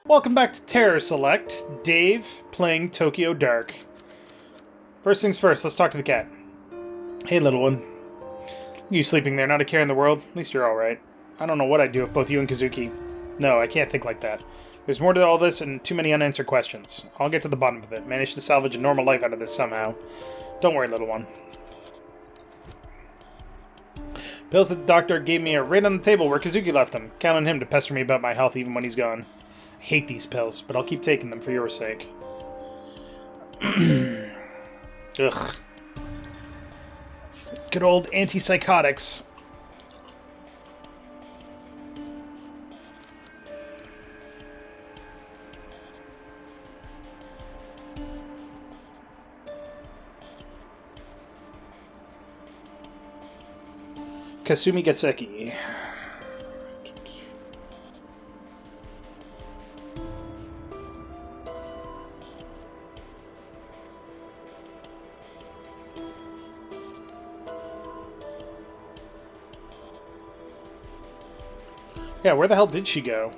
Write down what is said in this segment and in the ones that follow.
Welcome back to CharacterSelect. Dave playing Tokyo Dark. First things first, let's talk to the cat. Hey, little one. You sleeping there, not a care in the world? At least you're alright. I don't know what I'd do if both you and Kazuki... No, I can't think like that. There's more to all this and too many unanswered questions. I'll get to the bottom of it. Manage to salvage a normal life out of this somehow. Don't worry, little one. Pills that the doctor gave me are right on the table where Kazuki left them. Count on him to pester me about my health even when he's gone. I hate these pills, but I'll keep taking them for your sake. Ugh. Good old antipsychotics. Kasumi Gatseki. Yeah, where the hell did she go?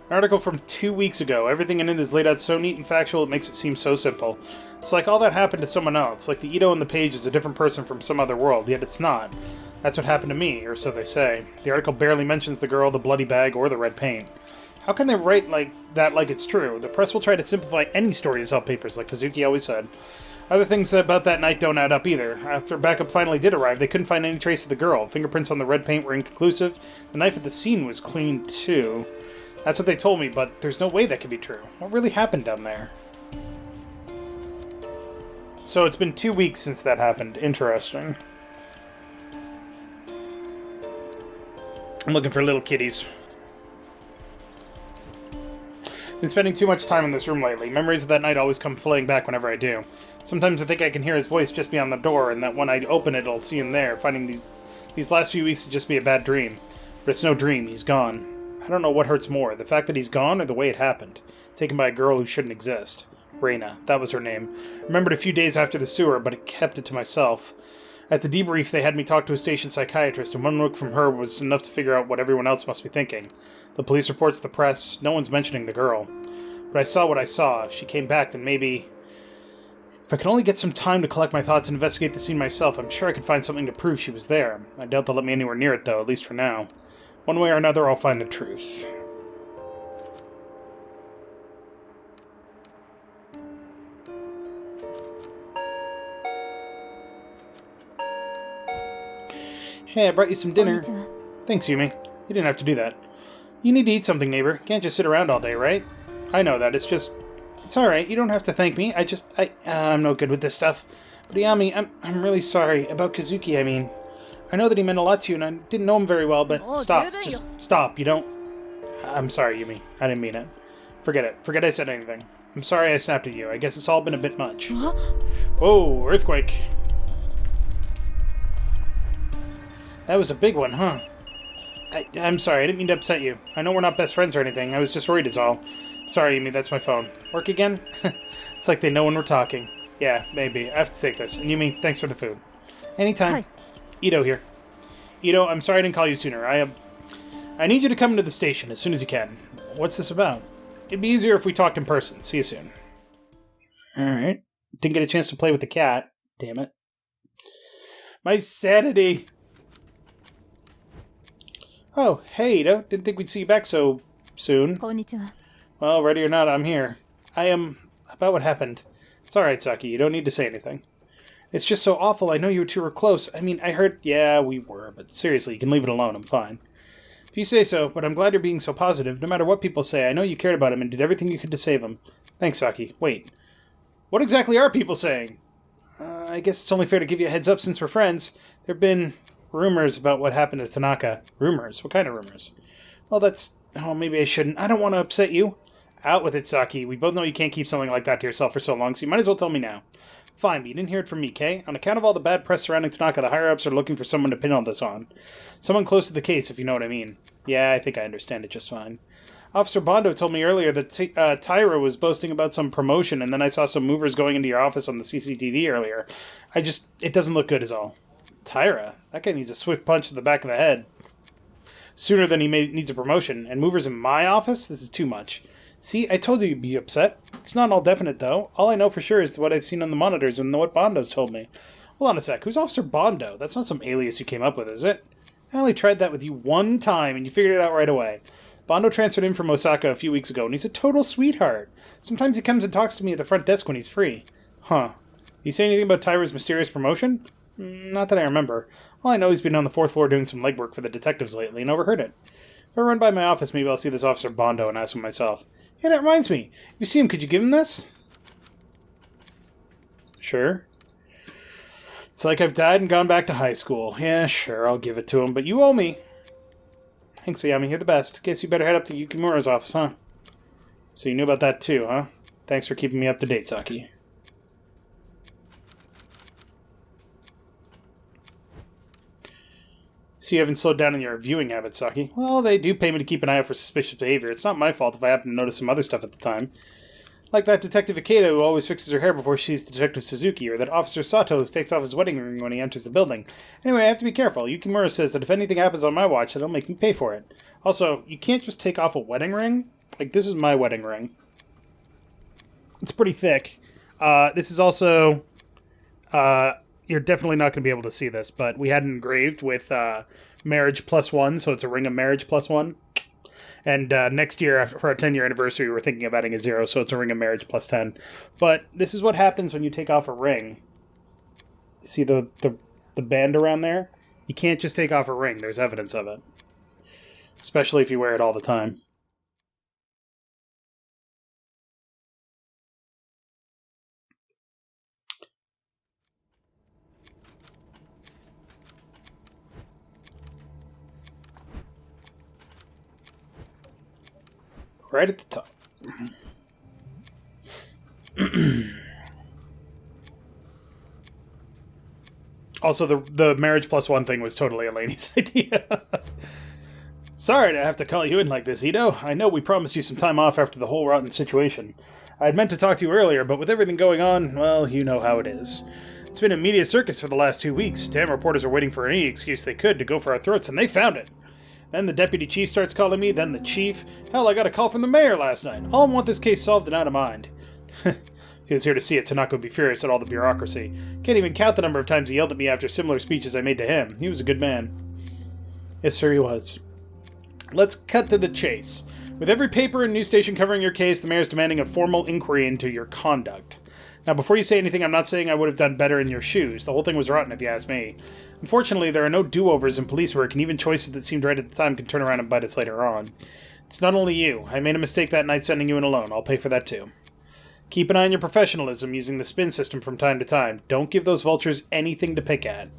An article from 2 weeks ago. Everything in it is laid out so neat and factual it makes it seem so simple. It's like all that happened to someone else, like the Ito on the page is a different person from some other world, yet it's not. That's what happened to me, or so they say. The article barely mentions the girl, the bloody bag, or the red paint. How can they write like that like it's true? The press will try to simplify any story to sell papers, like Kazuki always said. Other things about that night don't add up either. After backup finally did arrive, they couldn't find any trace of the girl. Fingerprints on the red paint were inconclusive. The knife at the scene was clean, too. That's what they told me, but there's no way that could be true. What really happened down there? So it's been 2 weeks since that happened. Interesting. I'm looking for little kitties. Been spending too much time in this room lately. Memories of that night always come flooding back whenever I do. Sometimes I think I can hear his voice just beyond the door, and that when I open it, I'll see him there, finding these last few weeks to just be a bad dream. But it's no dream, he's gone. I don't know what hurts more, the fact that he's gone or the way it happened. Taken by a girl who shouldn't exist. Reina, that was her name. Remembered a few days after the sewer, but I kept it to myself. At the debrief, they had me talk to a station psychiatrist, and one look from her was enough to figure out what everyone else must be thinking. The police reports, the press, no one's mentioning the girl. But I saw what I saw. If she came back, then maybe... If I could only get some time to collect my thoughts and investigate the scene myself, I'm sure I could find something to prove she was there. I doubt they'll let me anywhere near it, though, at least for now. One way or another, I'll find the truth. Hey, I brought you some dinner. Thanks, Yumi. You didn't have to do that. You need to eat something, neighbor. Can't just sit around all day, right? I know that. It's alright. You don't have to thank me. I'm no good with this stuff. But Yami, I'm really sorry. About Kazuki, I mean. I know that he meant a lot to you, and I didn't know him very well, but stop. Just stop. You don't... I'm sorry, Yumi. I didn't mean it. Forget it. Forget I said anything. I'm sorry I snapped at you. I guess it's all been a bit much. Whoa, earthquake. That was a big one, huh? I'm sorry, I didn't mean to upset you. I know we're not best friends or anything. I was just worried is all. Sorry, Yumi, that's my phone. Work again? It's like they know when we're talking. Yeah, maybe. I have to take this. And Yumi, thanks for the food. Anytime. Hi. Ito here. Ito, I'm sorry I didn't call you sooner. I need you to come to the station as soon as you can. What's this about? It'd be easier if we talked in person. See you soon. Alright. Didn't get a chance to play with the cat. Damn it. My sanity! Oh, hey, Ito. Didn't think we'd see you back so soon. Konnichiwa. Well, ready or not, I'm here. About what happened. It's alright, Saki. You don't need to say anything. It's just so awful. I know you two were close. I mean, I heard... Yeah, we were, but seriously, you can leave it alone. I'm fine. If you say so, but I'm glad you're being so positive. No matter what people say, I know you cared about him and did everything you could to save him. Thanks, Saki. Wait. What exactly are people saying? I guess it's only fair to give you a heads up since we're friends. There have been rumors about what happened to Tanaka. Rumors? What kind of rumors? Well, that's... Oh, maybe I shouldn't. I don't want to upset you. Out with it, Saki. We both know you can't keep something like that to yourself for so long, so you might as well tell me now. Fine, but you didn't hear it from me, Kay? On account of all the bad press surrounding Tanaka, the higher-ups are looking for someone to pin all this on. Someone close to the case, if you know what I mean. Yeah, I think I understand it just fine. Officer Bondo told me earlier that Tyra was boasting about some promotion, and then I saw some movers going into your office on the CCTV earlier. It doesn't look good is all. Tyra? That guy needs a swift punch to the back of the head. Sooner than he needs a promotion. And movers in my office? This is too much. See, I told you you'd be upset. It's not all definite, though. All I know for sure is what I've seen on the monitors and what Bondo's told me. Hold on a sec. Who's Officer Bondo? That's not some alias you came up with, is it? I only tried that with you one time, and you figured it out right away. Bondo transferred in from Osaka a few weeks ago, and he's a total sweetheart. Sometimes he comes and talks to me at the front desk when he's free. Huh. You say anything about Tyra's mysterious promotion? Not that I remember. All I know he's been on the 4th floor doing some legwork for the detectives lately and overheard it. If I run by my office, maybe I'll see this Officer Bondo and ask him myself. Hey, that reminds me. If you see him, could you give him this? Sure. It's like I've died and gone back to high school. Yeah, sure, I'll give it to him, but you owe me. Thanks, Yami. You're the best. Guess you better head up to Yukimura's office, huh? So you knew about that too, huh? Thanks for keeping me up to date, Saki. So you haven't slowed down in your viewing habits, Saki. Well, they do pay me to keep an eye out for suspicious behavior. It's not my fault if I happen to notice some other stuff at the time. Like that Detective Ikeda who always fixes her hair before she sees Detective Suzuki, or that Officer Sato who takes off his wedding ring when he enters the building. Anyway, I have to be careful. Yukimura says that if anything happens on my watch, then he'll make me pay for it. Also, you can't just take off a wedding ring. Like, this is my wedding ring. It's pretty thick. This is also... you're definitely not going to be able to see this, but we had it engraved with marriage +1, so it's a ring of marriage +1. And next year, for our 10-year anniversary, we're thinking of adding a 0, so it's a ring of marriage +10. But this is what happens when you take off a ring. See the band around there? You can't just take off a ring. There's evidence of it. Especially if you wear it all the time. Right at the top. Also, the marriage +1 thing was totally Eleni's idea. Sorry to have to call you in like this, Ito. I know we promised you some time off after the whole rotten situation. I had meant to talk to you earlier, but with everything going on, well, you know how it is. It's been a media circus for the last 2 weeks. Damn reporters are waiting for any excuse they could to go for our throats, and they found it. Then the deputy chief starts calling me, then the chief. Hell, I got a call from the mayor last night. All want this case solved and out of mind. He was here to see it. Tanaka would be furious at all the bureaucracy. Can't even count the number of times he yelled at me after similar speeches I made to him. He was a good man. Yes, sir, he was. Let's cut to the chase. With every paper and news station covering your case, the mayor is demanding a formal inquiry into your conduct. Now, before you say anything, I'm not saying I would have done better in your shoes. The whole thing was rotten, if you ask me. Unfortunately, there are no do-overs in police work, and even choices that seemed right at the time can turn around and bite us later on. It's not only you. I made a mistake that night sending you in alone. I'll pay for that, too. Keep an eye on your professionalism using the spin system from time to time. Don't give those vultures anything to pick at.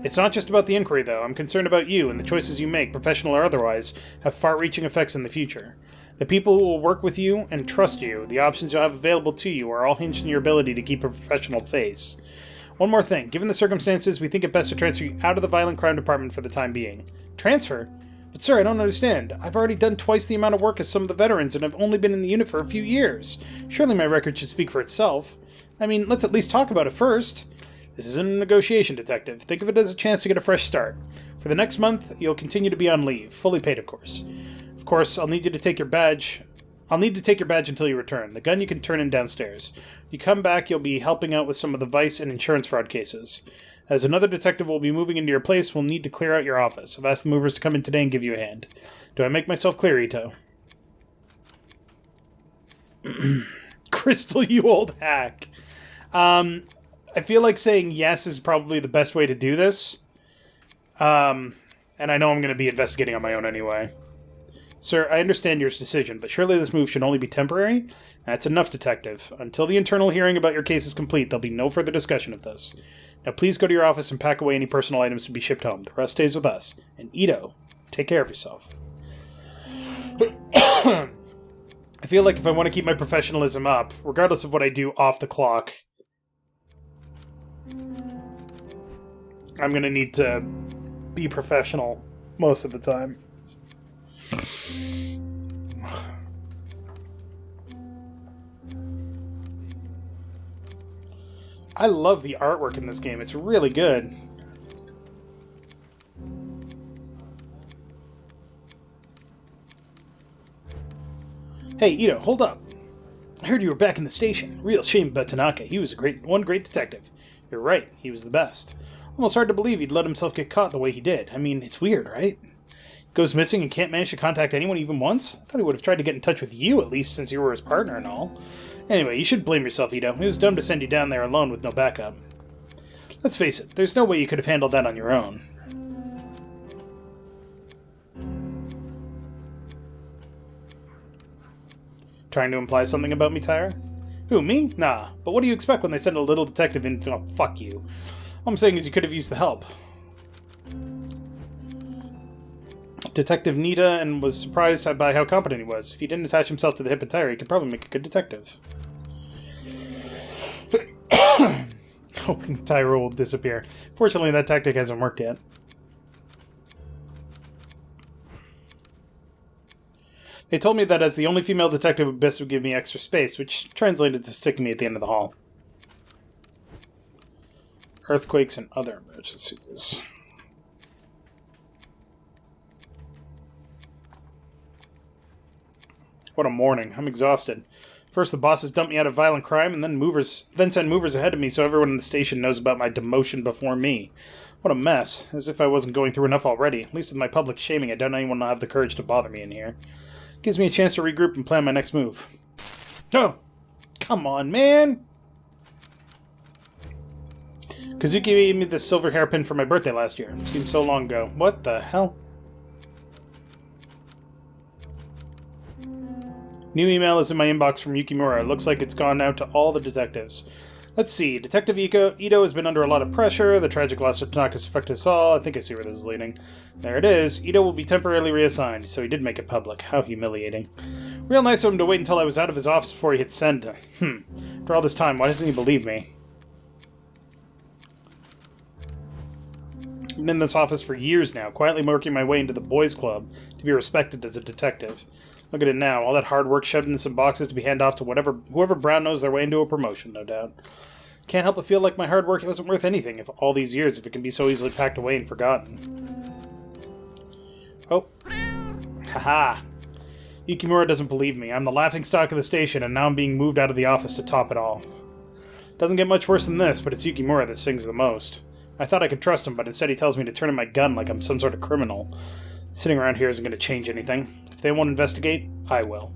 It's not just about the inquiry, though. I'm concerned about you, and the choices you make, professional or otherwise, have far-reaching effects in the future. The people who will work with you and trust you, the options you'll have available to you, are all hinged on your ability to keep a professional face. One more thing. Given the circumstances, we think it best to transfer you out of the violent crime department for the time being. Transfer? But sir, I don't understand. I've already done twice the amount of work as some of the veterans, and I've only been in the unit for a few years. Surely my record should speak for itself. I mean, let's at least talk about it first. This isn't a negotiation, detective. Think of it as a chance to get a fresh start. For the next month, you'll continue to be on leave. Fully paid, of course. Of course, I'll need to take your badge until you return. The gun you can turn in downstairs. When you come back, you'll be helping out with some of the vice and insurance fraud cases. As another detective will be moving into your place, we'll need to clear out your office. I've asked the movers to come in today and give you a hand. Do I make myself clear, Ito? Crystal, you old hack. I feel like saying yes is probably the best way to do this. And I know I'm going to be investigating on my own anyway. Sir, I understand your decision, but surely this move should only be temporary? That's enough, detective. Until the internal hearing about your case is complete, there'll be no further discussion of this. Now please go to your office and pack away any personal items to be shipped home. The rest stays with us. And Ito, take care of yourself. I feel like if I want to keep my professionalism up, regardless of what I do off the clock, I'm going to need to be professional most of the time. I love the artwork in this game. It's really good. Hey, Ito, hold up. I heard you were back in the station. Real shame about Tanaka. He was one great detective. You're right, he was the best. Almost hard to believe he'd let himself get caught the way he did. I mean, it's weird, right? Goes missing and can't manage to contact anyone even once? I thought he would have tried to get in touch with you at least, since you were his partner and all. Anyway, you shouldn't blame yourself, Ito. It was dumb to send you down there alone with no backup. Let's face it, there's no way you could have handled that on your own. Trying to imply something about me, Tyra? Who, me? Nah. But what do you expect when they send a little detective in to... Oh, fuck you. All I'm saying is you could have used the help. Detective Nita and was surprised by how competent he was. If he didn't attach himself to the hip and Tyra, he could probably make a good detective. Hoping Tyra will disappear. Fortunately, that tactic hasn't worked yet. They told me that as the only female detective, best would give me extra space, which translated to sticking me at the end of the hall. Earthquakes and other emergencies. What a morning. I'm exhausted. First the bosses dump me out of violent crime, and then send movers ahead of me so everyone in the station knows about my demotion before me. What a mess. As if I wasn't going through enough already. At least with my public shaming, I doubt anyone will have the courage to bother me in here. Gives me a chance to regroup and plan my next move. Oh! Come on, man! Kazuki gave me this silver hairpin for my birthday last year. It seemed so long ago. What the hell? New email is in my inbox from Yukimura. It looks like it's gone out to all the detectives. Let's see. Detective Ito has been under a lot of pressure. The tragic loss of Tanaka's affected us all. I think I see where this is leading. There it is. Ito will be temporarily reassigned, so he did make it public. How humiliating. Real nice of him to wait until I was out of his office before he hit send. After all this time, why doesn't he believe me? I've been in this office for years now, quietly working my way into the boys' club to be respected as a detective. Look at it now, all that hard work shoved into some boxes to be handed off to whoever brown knows their way into a promotion, no doubt. Can't help but feel like my hard work wasn't worth anything if all these years if it can be so easily packed away and forgotten. Oh. Haha. Yukimura doesn't believe me. I'm the laughingstock of the station, and now I'm being moved out of the office to top it all. Doesn't get much worse than this, but it's Yukimura that sings the most. I thought I could trust him, but instead he tells me to turn in my gun like I'm some sort of criminal. Sitting around here isn't going to change anything. If they won't investigate, I will.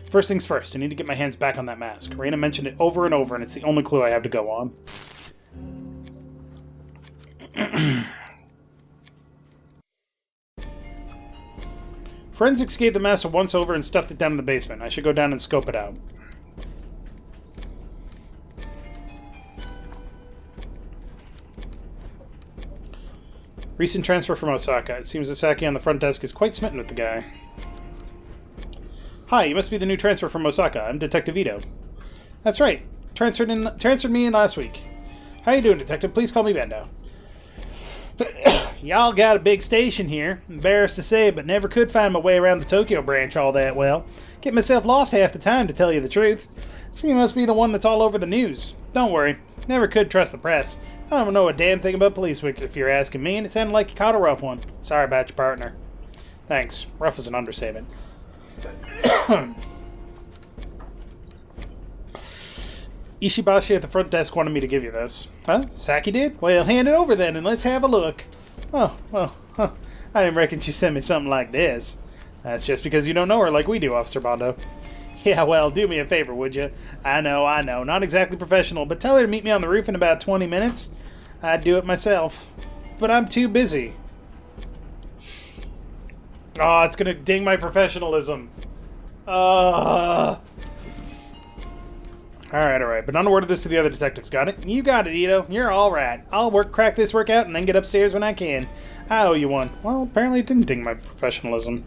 First things first, I need to get my hands back on that mask. Reina mentioned it over and over, and it's the only clue I have to go on. Forensics gave the mask a once-over and stuffed it down in the basement. I should go down and scope it out. Recent transfer from Osaka. It seems Asaki on the front desk is quite smitten with the guy. Hi, you must be the new transfer from Osaka. I'm Detective Ito. That's right. Transferred me in last week. How you doing, Detective? Please call me Bendo. Y'all got a big station here. Embarrassed to say, but never could find my way around the Tokyo branch all that well. Get myself lost half the time, to tell you the truth. So you must be the one that's all over the news. Don't worry. Never could trust the press. I don't know a damn thing about police work if you're asking me, and it sounded like you caught a rough one. Sorry about your partner. Thanks. Rough is an understatement. Ishibashi at the front desk wanted me to give you this. Huh? Saki did? Well, hand it over then, and let's have a look. Oh, well, huh. I didn't reckon she sent me something like this. That's just because you don't know her like we do, Officer Bondo. Yeah, well, do me a favor, would you? I know. Not exactly professional, but tell her to meet me on the roof in about 20 minutes. I'd do it myself. But I'm too busy. Oh, it's gonna ding my professionalism. Alright. But on a word of this to the other detectives, got it? You got it, Ito. You're alright. I'll crack this work out and then get upstairs when I can. I owe you one. Well, apparently it didn't ding my professionalism.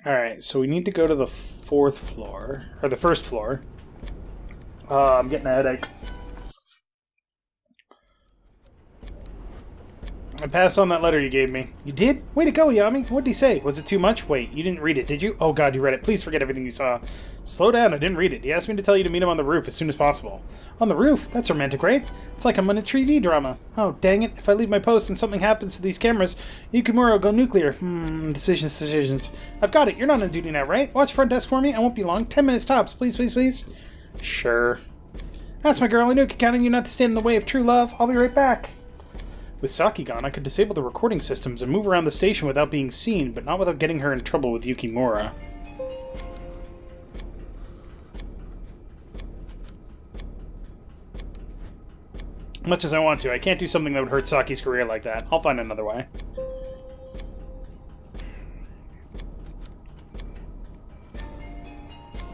Alright, so we need to go to the 4th floor. Or the 1st floor. I'm getting a headache. I passed on that letter you gave me. You did? Way to go, Yami. What did he say? Was it too much? Wait, you didn't read it, did you? Oh god, you read it. Please forget everything you saw. Slow down, I didn't read it. He asked me to tell you to meet him on the roof as soon as possible. On the roof? That's romantic, right? It's like I'm in a TV drama. Oh, dang it. If I leave my post and something happens to these cameras, Yukimura will go nuclear. Decisions. I've got it. You're not on duty now, right? Watch front desk for me. I won't be long. 10 minutes tops. Please. Sure. That's my girl. I knew I could count on you not to stand in the way of true love. I'll be right back. With Saki gone, I could disable the recording systems and move around the station without being seen, but not without getting her in trouble with Yukimura. Much as I want to, I can't do something that would hurt Saki's career like that. I'll find another way.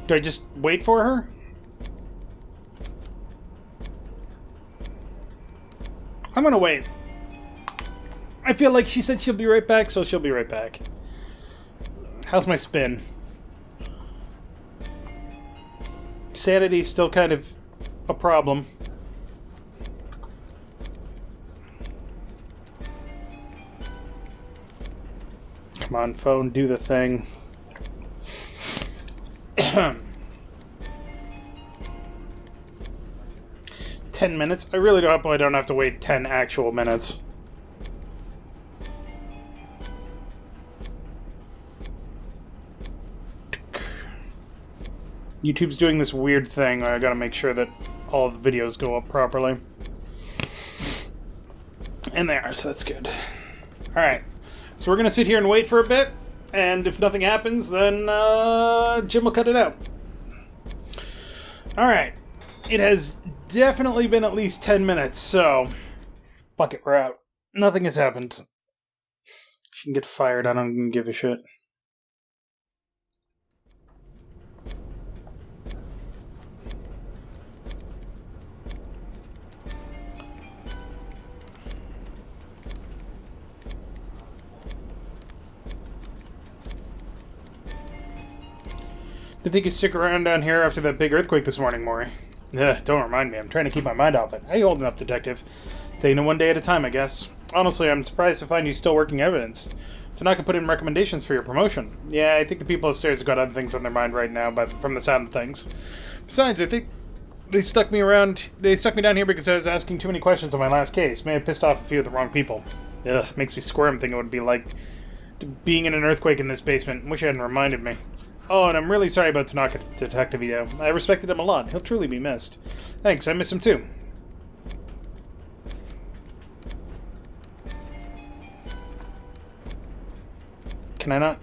Do I just wait for her? I'm gonna wait. I feel like she said she'll be right back, so she'll be right back. How's my spin? Sanity's still kind of a problem. Come on, phone, do the thing. 10 minutes? I really hope I don't have to wait 10 actual minutes. YouTube's doing this weird thing where I gotta make sure that all the videos go up properly. And they are, so that's good. Alright. So we're gonna sit here and wait for a bit, and if nothing happens, then Jim will cut it out. Alright. It has definitely been at least 10 minutes, so fuck it, we're out. Nothing has happened. She can get fired, I don't even give a shit. Did think you'd stick around down here after that big earthquake this morning, Mori? Don't remind me. I'm trying to keep my mind off it. How you holding up, Detective? Taking it one day at a time, I guess. Honestly, I'm surprised to find you still working evidence. Tanaka put in recommendations for your promotion. Yeah, I think the people upstairs have got other things on their mind right now, but from the sound of things. Besides, I think they stuck me down here because I was asking too many questions on my last case. May have pissed off a few of the wrong people. Ugh, makes me squirm thinking it would be like being in an earthquake in this basement. Wish you hadn't reminded me. Oh, and I'm really sorry about Tanaka, Detective Ito. I respected him a lot. He'll truly be missed. Thanks, I miss him too. Can I not?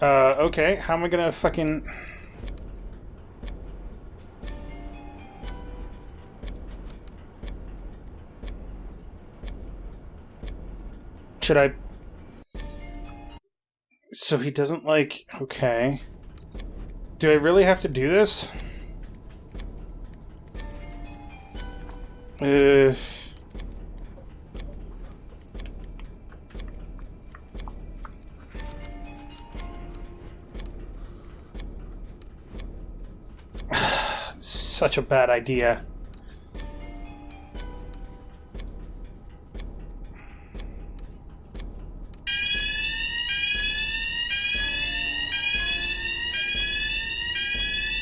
Okay. How am I gonna fucking... Should I... So he doesn't like... Okay. Do I really have to do this? Such a bad idea.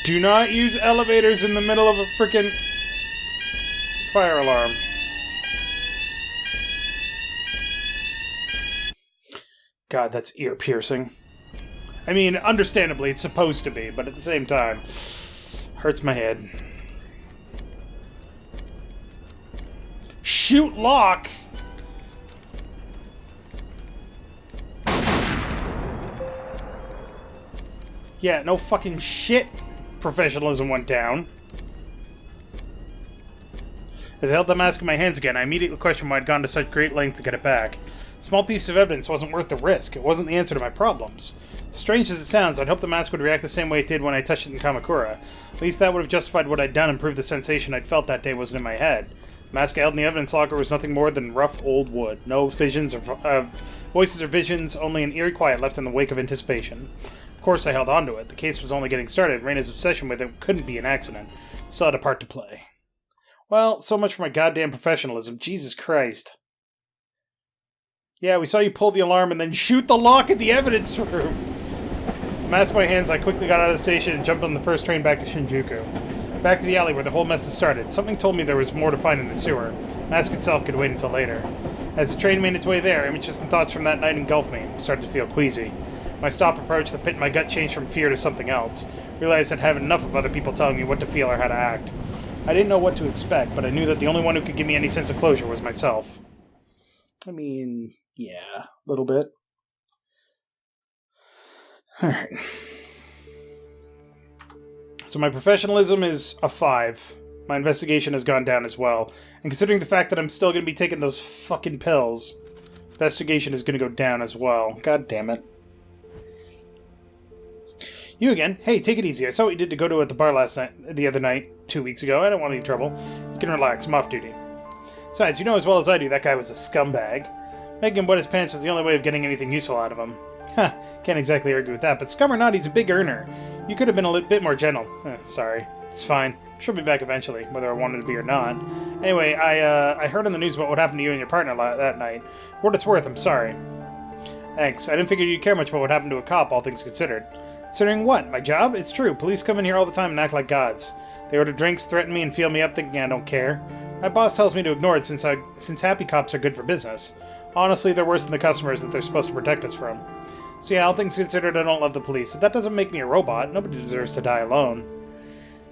Do not use elevators in the middle of a frickin' fire alarm. God, that's ear-piercing. I mean, understandably, it's supposed to be, but at the same time, hurts my head. Shoot lock! Yeah, no fucking shit. Professionalism went down. As I held the mask in my hands again, I immediately questioned why I'd gone to such great length to get it back. A small piece of evidence wasn't worth the risk. It wasn't the answer to my problems. Strange as it sounds, I'd hoped the mask would react the same way it did when I touched it in Kamakura. At least that would have justified what I'd done and proved the sensation I'd felt that day wasn't in my head. The mask I held in the evidence locker was nothing more than rough old wood. No visions or voices or visions, only an eerie quiet left in the wake of anticipation. Of course I held on to it. The case was only getting started. Reina's obsession with it couldn't be an accident. Still had a part to play. Well, so much for my goddamn professionalism. Jesus Christ. Yeah, we saw you pull the alarm and then shoot the lock in the evidence room. Masked my hands, I quickly got out of the station and jumped on the first train back to Shinjuku. Back to the alley where the whole mess had started. Something told me there was more to find in the sewer. Mask itself could wait until later. As the train made its way there, images and thoughts from that night engulfed me. I started to feel queasy. My stop approached, the pit in my gut changed from fear to something else. Realized I'd had enough of other people telling me what to feel or how to act. I didn't know what to expect, but I knew that the only one who could give me any sense of closure was myself. I mean, yeah, a little bit. Alright. So my professionalism is a 5. My investigation has gone down as well. And considering the fact that I'm still going to be taking those fucking pills, investigation is going to go down as well. God damn it. You again. Hey, take it easy. I saw what you did to Goto at the bar the other night, 2 weeks ago. I don't want any trouble. You can relax. I'm off duty. Besides, you know as well as I do that guy was a scumbag. Making him wet his pants was the only way of getting anything useful out of him. Ha, can't exactly argue with that, but scum or not, he's a big earner. You could have been a little bit more gentle. Sorry. It's fine. She'll be back eventually, whether I wanted to be or not. Anyway, I heard on the news about what happened to you and your partner that night. For what it's worth, I'm sorry. Thanks. I didn't figure you'd care much about what happened to a cop, all things considered. Considering what? My job? It's true. Police come in here all the time and act like gods. They order drinks, threaten me, and feel me up thinking I don't care. My boss tells me to ignore it since happy cops are good for business. Honestly, they're worse than the customers that they're supposed to protect us from. So yeah, all things considered, I don't love the police, but that doesn't make me a robot. Nobody deserves to die alone.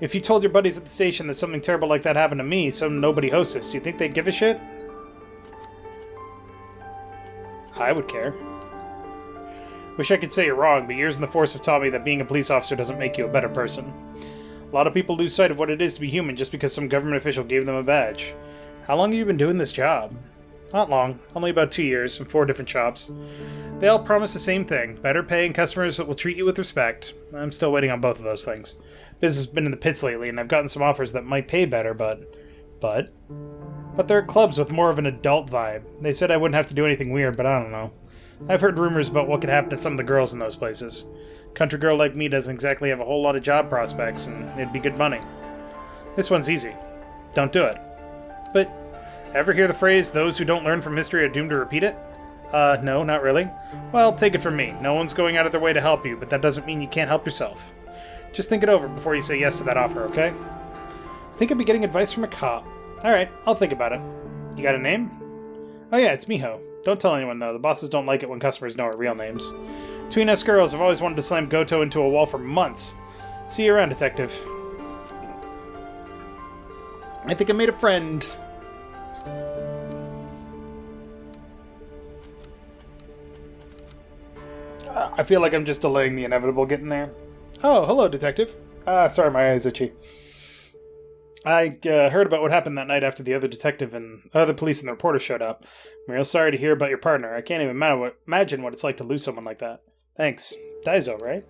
If you told your buddies at the station that something terrible like that happened to me, some nobody hostess, do you think they'd give a shit? I would care. Wish I could say you're wrong, but years in the force have taught me that being a police officer doesn't make you a better person. A lot of people lose sight of what it is to be human just because some government official gave them a badge. How long have you been doing this job? Not long. Only about 2 years, from 4 different shops. They all promise the same thing. Better pay and customers that will treat you with respect. I'm still waiting on both of those things. Business has been in the pits lately, and I've gotten some offers that might pay better, but there are clubs with more of an adult vibe. They said I wouldn't have to do anything weird, but I don't know. I've heard rumors about what could happen to some of the girls in those places. A country girl like me doesn't exactly have a whole lot of job prospects, and it'd be good money. This one's easy. Don't do it. But ever hear the phrase, those who don't learn from history are doomed to repeat it? No, not really. Well, take it from me. No one's going out of their way to help you, but that doesn't mean you can't help yourself. Just think it over before you say yes to that offer, okay? I think I'd be getting advice from a cop. Alright, I'll think about it. You got a name? Oh yeah, it's Miho. Don't tell anyone, though. The bosses don't like it when customers know our real names. Between us girls, I've always wanted to slam Goto into a wall for months. See you around, detective. I think I made a friend. I feel like I'm just delaying the inevitable getting there. Oh, hello, detective. Sorry, my eye's itchy. I heard about what happened that night after the other detective and other police and the reporter showed up. I'm real sorry to hear about your partner. I can't even imagine what it's like to lose someone like that. Thanks. Daizo, right?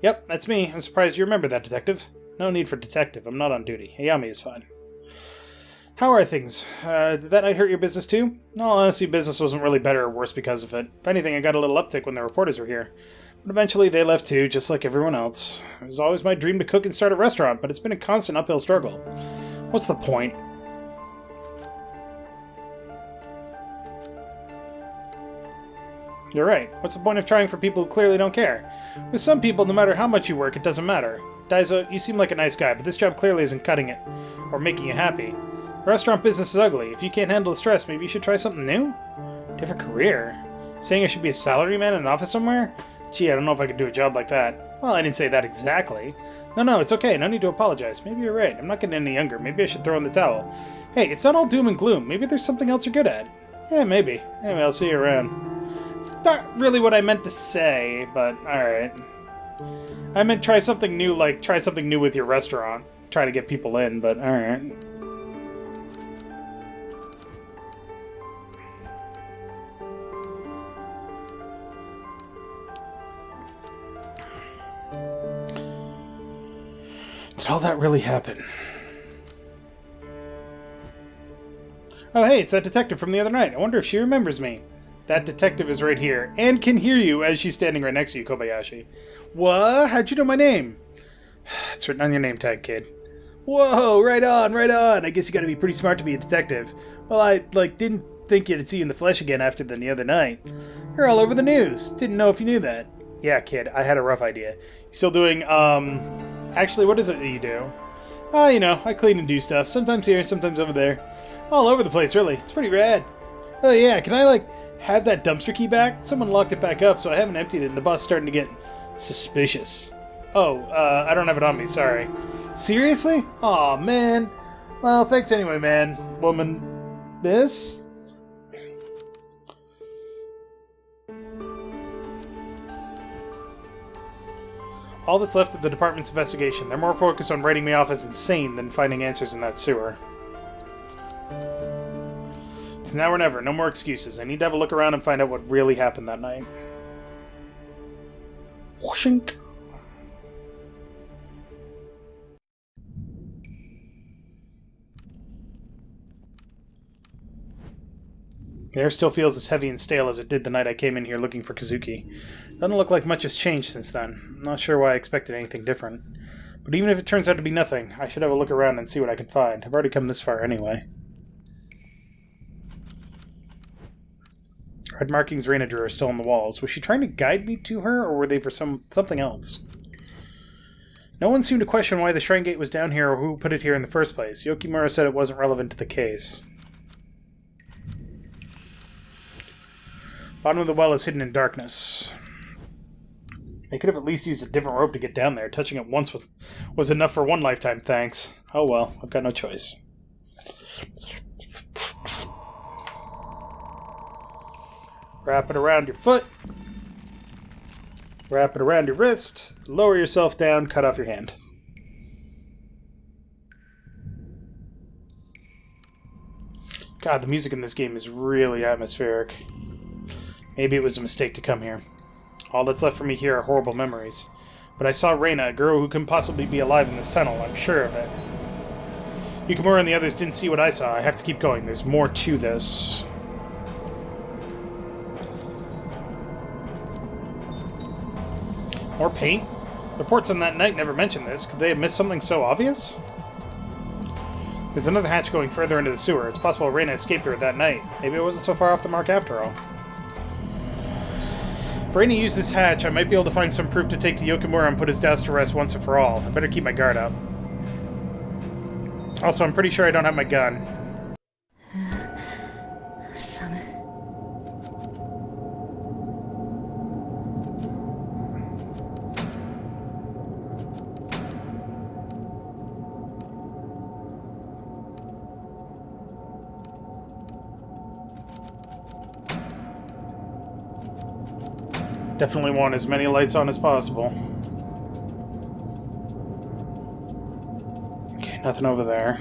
Yep, that's me. I'm surprised you remember that, detective. No need for detective. I'm not on duty. Ayami is fine. How are things? Did that night hurt your business too? No, honestly, business wasn't really better or worse because of it. If anything, I got a little uptick when the reporters were here. But eventually they left too, just like everyone else. It was always my dream to cook and start a restaurant, but it's been a constant uphill struggle. What's the point? You're right. What's the point of trying for people who clearly don't care? With some people, no matter how much you work, it doesn't matter. Daizo, you seem like a nice guy, but this job clearly isn't cutting it. Or making you happy. The restaurant business is ugly. If you can't handle the stress, maybe you should try something new? Different career? Saying I should be a salaryman in an office somewhere? Gee, I don't know if I could do a job like that. Well, I didn't say that exactly. No, it's okay. No need to apologize. Maybe you're right. I'm not getting any younger. Maybe I should throw in the towel. Hey, it's not all doom and gloom. Maybe there's something else you're good at. Yeah, maybe. Anyway, I'll see you around. Not really what I meant to say, but alright. I meant try something new, like try something new with your restaurant. Try to get people in, but alright. Did all that really happen? Oh hey, it's that detective from the other night. I wonder if she remembers me. That detective is right here, and can hear you as she's standing right next to you, Kobayashi. What? How'd you know my name? It's written on your name tag, kid. Whoa, right on, right on. I guess you gotta be pretty smart to be a detective. Well, I, didn't think you'd see you in the flesh again after the other night. You're all over the news. Didn't know if you knew that. Yeah, kid, I had a rough idea. You still doing, actually, what is it that you do? I clean and do stuff. Sometimes here, sometimes over there. All over the place, really. It's pretty rad. Oh, yeah, can I, have that dumpster key back? Someone locked it back up, so I haven't emptied it, and the boss is starting to get suspicious. Oh, I don't have it on me, sorry. Seriously? Aw, man. Well, thanks anyway, man. Woman. This? All that's left of the department's investigation. They're more focused on writing me off as insane than finding answers in that sewer. It's now or never. No more excuses. I need to have a look around and find out what really happened that night. Washink. The air still feels as heavy and stale as it did the night I came in here looking for Kazuki. Doesn't look like much has changed since then. I'm not sure why I expected anything different. But even if it turns out to be nothing, I should have a look around and see what I can find. I've already come this far anyway. Red markings Reina drew are still on the walls. Was she trying to guide me to her, or were they for something else? No one seemed to question why the shrine gate was down here or who put it here in the first place. Yokimura said it wasn't relevant to the case. Bottom of the well is hidden in darkness. They could have at least used a different rope to get down there. Touching it once was enough for one lifetime, thanks. Oh well, I've got no choice. Wrap it around your foot. Wrap it around your wrist. Lower yourself down, cut off your hand. God, the music in this game is really atmospheric. Maybe it was a mistake to come here. All that's left for me here are horrible memories. But I saw Reina, a girl who couldn't possibly be alive in this tunnel, I'm sure of it. Yukimura and the others didn't see what I saw. I have to keep going. There's more to this. More paint? Reports on that night never mentioned this. Could they have missed something so obvious? There's another hatch going further into the sewer. It's possible Reina escaped through it that night. Maybe it wasn't so far off the mark after all. If Reina used this hatch, I might be able to find some proof to take to Yokimura and put his doubts to rest once and for all. I better keep my guard up. Also, I'm pretty sure I don't have my gun. Definitely want as many lights on as possible. Okay, nothing over there.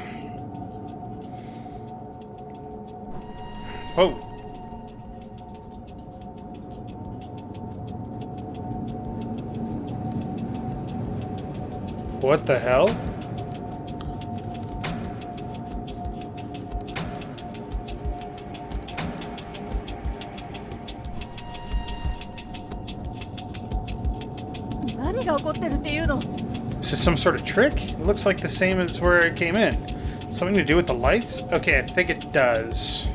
Whoa! What the hell? Is this some sort of trick? It looks like the same as where it came in. Something to do with the lights? Okay, I think it does.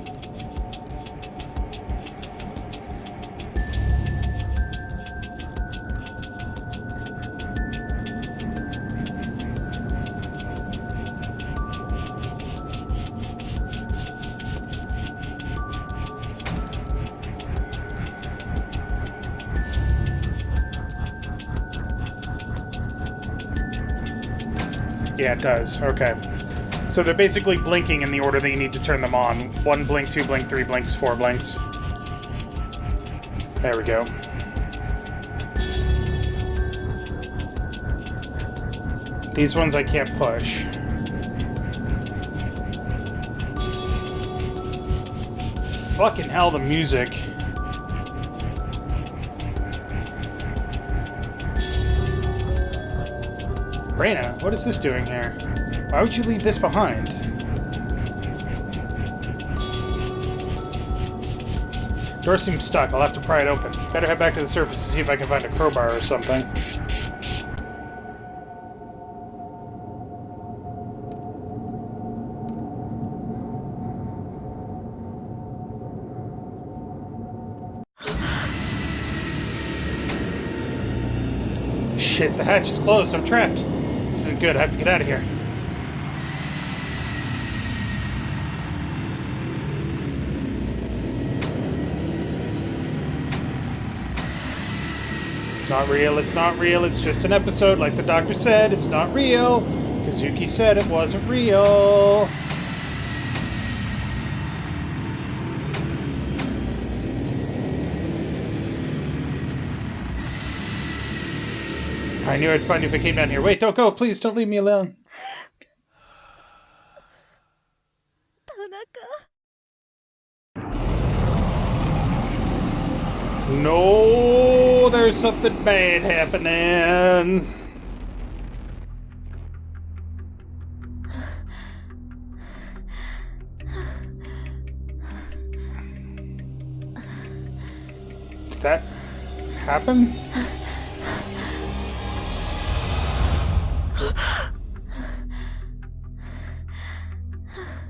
Yeah, it does. Okay. So they're basically blinking in the order that you need to turn them on. 1 blink, 2 blink, 3 blinks, 4 blinks. There we go. These ones I can't push. Fucking hell, the music. Reina, what is this doing here? Why would you leave this behind? Door seems stuck. I'll have to pry it open. Better head back to the surface to see if I can find a crowbar or something. Shit, the hatch is closed. I'm trapped. This isn't good. I have to get out of here. It's not real. It's not real. It's just an episode. Like the doctor said, it's not real. Kazuki said it wasn't real. I knew I'd find you if I came down here. Wait, don't go. Please, don't leave me alone. No, there's something bad happening. Did that happen?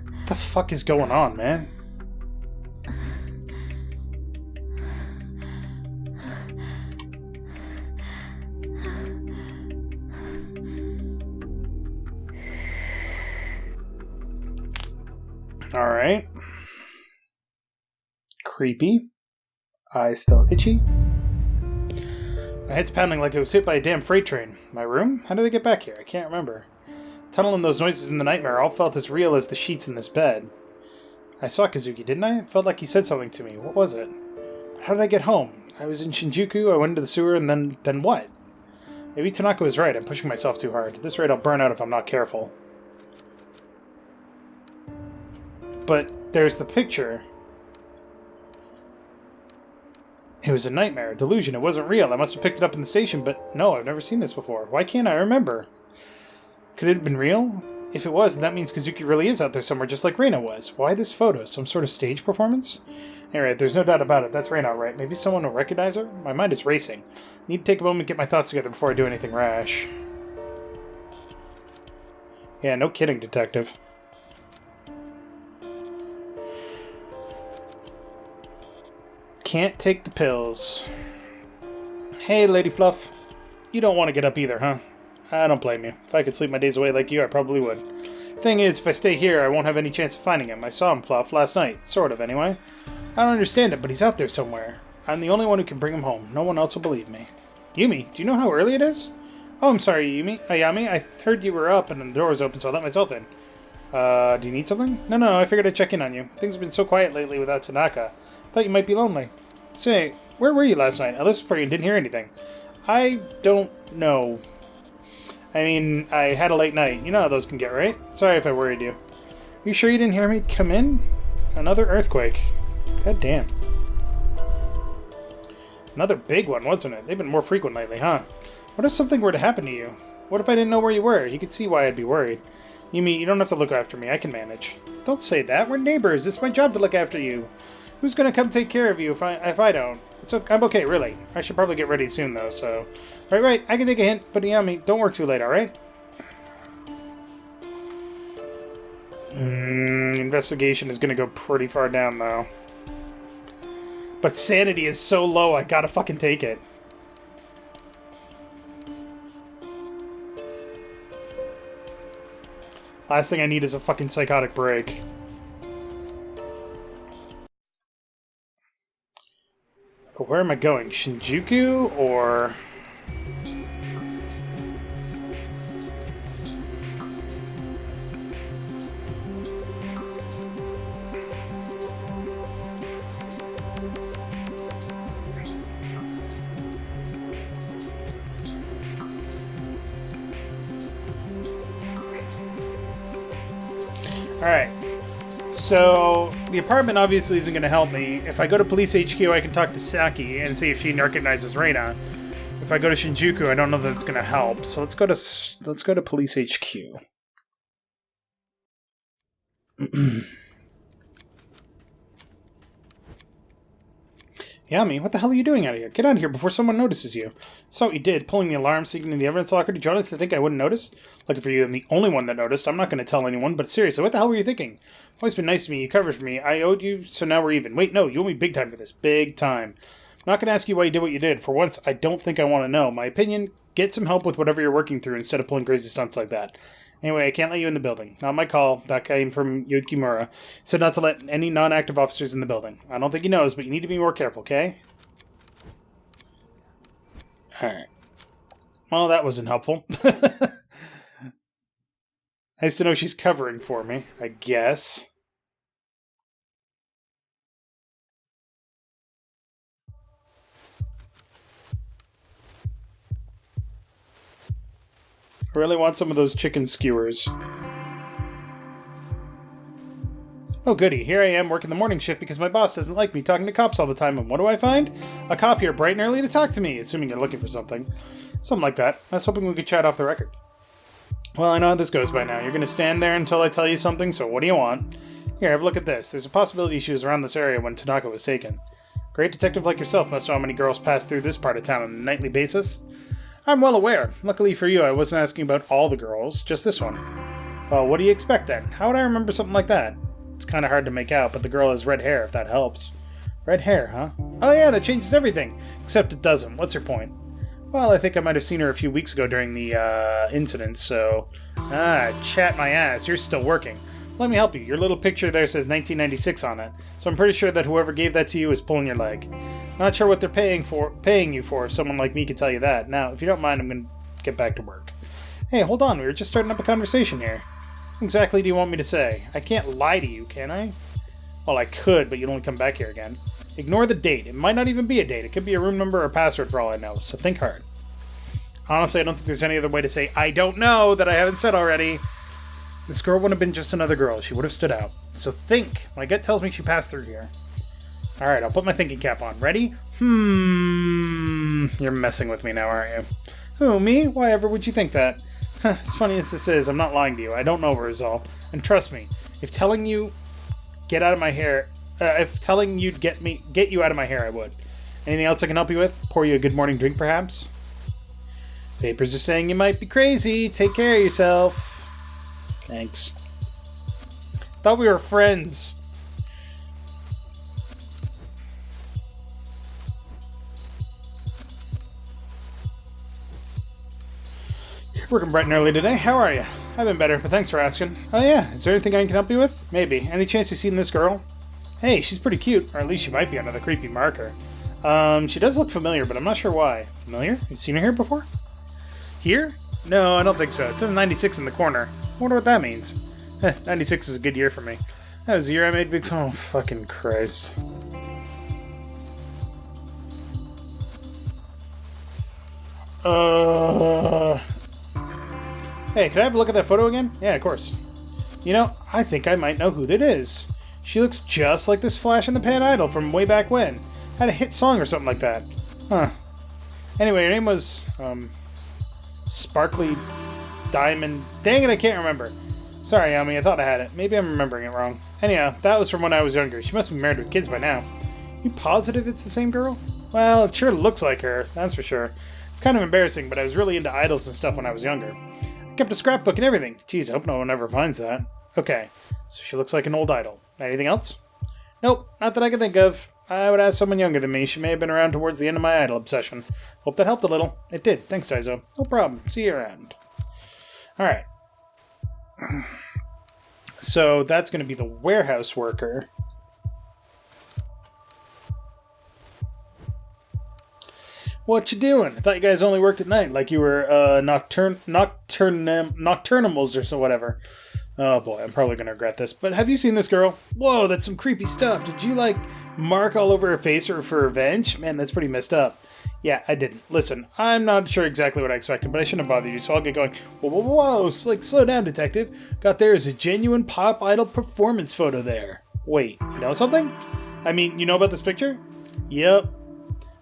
What the fuck is going on, man? Alright. Creepy. Eyes still itchy. My head's pounding like it was hit by a damn freight train. My room? How did I get back here? I can't remember. Tunnel and those noises in the nightmare all felt as real as the sheets in this bed. I saw Kazuki, didn't I? It felt like he said something to me. What was it? How did I get home? I was in Shinjuku, I went into the sewer, and then what? Maybe Tanaka was right. I'm pushing myself too hard. At this rate, I'll burn out if I'm not careful. But there's the picture. It was a nightmare, a delusion. It wasn't real. I must have picked it up in the station, but no, I've never seen this before. Why can't I remember? Could it have been real? If it was, then that means Kazuki really is out there somewhere, just like Reina was. Why this photo? Some sort of stage performance? Anyway, there's no doubt about it. That's Reina, right? Maybe someone will recognize her? My mind is racing. Need to take a moment and get my thoughts together before I do anything rash. Yeah, no kidding, detective. Can't take the pills. Hey, Lady Fluff. You don't want to get up either, huh? I don't blame you. If I could sleep my days away like you, I probably would. Thing is, if I stay here, I won't have any chance of finding him. I saw him, Fluff, last night. Sort of, anyway. I don't understand it, but he's out there somewhere. I'm the only one who can bring him home. No one else will believe me. Yumi, do you know how early it is? Oh, I'm sorry, Ayami. I heard you were up and the door was open, so I let myself in. Do you need something? No, I figured I'd check in on you. Things have been so quiet lately without Tanaka. Thought you might be lonely. Say, where were you last night? I listened for you and didn't hear anything. I don't know. I mean, I had a late night. You know how those can get, right? Sorry if I worried you. You sure you didn't hear me come in? Another earthquake. God damn. Another big one, wasn't it? They've been more frequent lately, huh? What if something were to happen to you? What if I didn't know where you were? You could see why I'd be worried. Yumi, you don't have to look after me. I can manage. Don't say that. We're neighbors. It's my job to look after you. Who's gonna come take care of you if I don't? I'm okay, really. I should probably get ready soon, though, so... Right, I can take a hint, but Yami, don't work too late, alright? Investigation is gonna go pretty far down, though. But sanity is so low, I gotta fucking take it. Last thing I need is a fucking psychotic break. But where am I going? Shinjuku or... Alright. So, the apartment obviously isn't going to help me. If I go to Police HQ, I can talk to Saki and see if she recognizes Reina. If I go to Shinjuku, I don't know that it's going to help. So let's go to Police HQ. Yami, what the hell are you doing out here? Get out of here before someone notices you. Saw what you did, pulling the alarm, sneaking in the evidence locker. Did you honestly think I wouldn't notice? Lucky for you, I'm the only one that noticed. I'm not going to tell anyone, but seriously, what the hell were you thinking? Always been nice to me. You covered for me. I owed you, so now we're even. Wait, no, you owe me big time for this. Big time. I'm not going to ask you why you did what you did. For once, I don't think I want to know. My opinion, get some help with whatever you're working through instead of pulling crazy stunts like that. Anyway, I can't let you in the building. Not my call. That came from Yukimura. Said not to let any non-active officers in the building. I don't think he knows, but you need to be more careful, okay? Alright. Well, that wasn't helpful. Nice to know she's covering for me, I guess. I really want some of those chicken skewers. Oh goody, here I am working the morning shift because my boss doesn't like me talking to cops all the time, and what do I find? A cop here bright and early to talk to me, assuming you're looking for something. Something like that. I was hoping we could chat off the record. Well, I know how this goes by now. You're going to stand there until I tell you something, so what do you want? Here, have a look at this. There's a possibility she was around this area when Tanaka was taken. Great detective like yourself must know how many girls pass through this part of town on a nightly basis. I'm well aware. Luckily for you, I wasn't asking about all the girls, just this one. Well, what do you expect then? How would I remember something like that? It's kind of hard to make out, but the girl has red hair, if that helps. Red hair, huh? Oh yeah, that changes everything. Except it doesn't. What's her point? Well, I think I might have seen her a few weeks ago during the incident, so... chat my ass. You're still working. Let me help you. Your little picture there says 1996 on it, so I'm pretty sure that whoever gave that to you is pulling your leg. Not sure what they're paying you for, if someone like me could tell you that. Now, if you don't mind, I'm going to get back to work. Hey, hold on. We were just starting up a conversation here. What exactly do you want me to say? I can't lie to you, can I? Well, I could, but you'd only come back here again. Ignore the date. It might not even be a date. It could be a room number or a password for all I know, so think hard. Honestly, I don't think there's any other way to say, I don't know, that I haven't said already. This girl wouldn't have been just another girl. She would have stood out. So think. My gut tells me she passed through here. Alright, I'll put my thinking cap on. Ready? You're messing with me now, aren't you? Who, me? Why ever would you think that? As funny as this is, I'm not lying to you. I don't know her is all. And trust me, if telling you get out of my hair... if telling you'd get you out of my hair, I would. Anything else I can help you with? Pour you a good morning drink, perhaps? Papers are saying you might be crazy. Take care of yourself. Thanks. Thought we were friends. Working bright and early today. How are you? I've been better, but thanks for asking. Oh yeah, is there anything I can help you with? Maybe. Any chance you've seen this girl? Hey, she's pretty cute, or at least she might be under the creepy marker. She does look familiar, but I'm not sure why. Familiar? You seen her here before? Here? No, I don't think so. It says 96 in the corner. I wonder what that means. 96 was a good year for me. That was the year I made big... Oh, fucking Christ. Hey, can I have a look at that photo again? Yeah, of course. You know, I think I might know who that is. She looks just like this flash-in-the-pan idol from way back when. Had a hit song or something like that. Huh. Anyway, her name was, Sparkly Diamond... Dang it, I can't remember. Sorry, Yami, I thought I had it. Maybe I'm remembering it wrong. Anyhow, that was from when I was younger. She must be married with kids by now. You positive it's the same girl? Well, it sure looks like her, that's for sure. It's kind of embarrassing, but I was really into idols and stuff when I was younger. I kept a scrapbook and everything. Jeez, I hope no one ever finds that. Okay, so she looks like an old idol. Anything else? Nope, not that I can think of. I would ask someone younger than me. She may have been around towards the end of my idol obsession. Hope that helped a little. It did. Thanks, Daizo. No problem. See you around. Alright. So that's going to be the warehouse worker. What you doing? I thought you guys only worked at night, like you were nocturnimals or so whatever. Oh boy, I'm probably going to regret this. But have you seen this girl? Whoa, that's some creepy stuff. Did you, like, mark all over her face or for revenge? Man, that's pretty messed up. Yeah, I didn't. Listen, I'm not sure exactly what I expected, but I shouldn't have bothered you, so I'll get going. Whoa, whoa, whoa, slow down, detective. Got there is a genuine pop idol performance photo there. Wait, you know something? I mean, you know about this picture? Yep.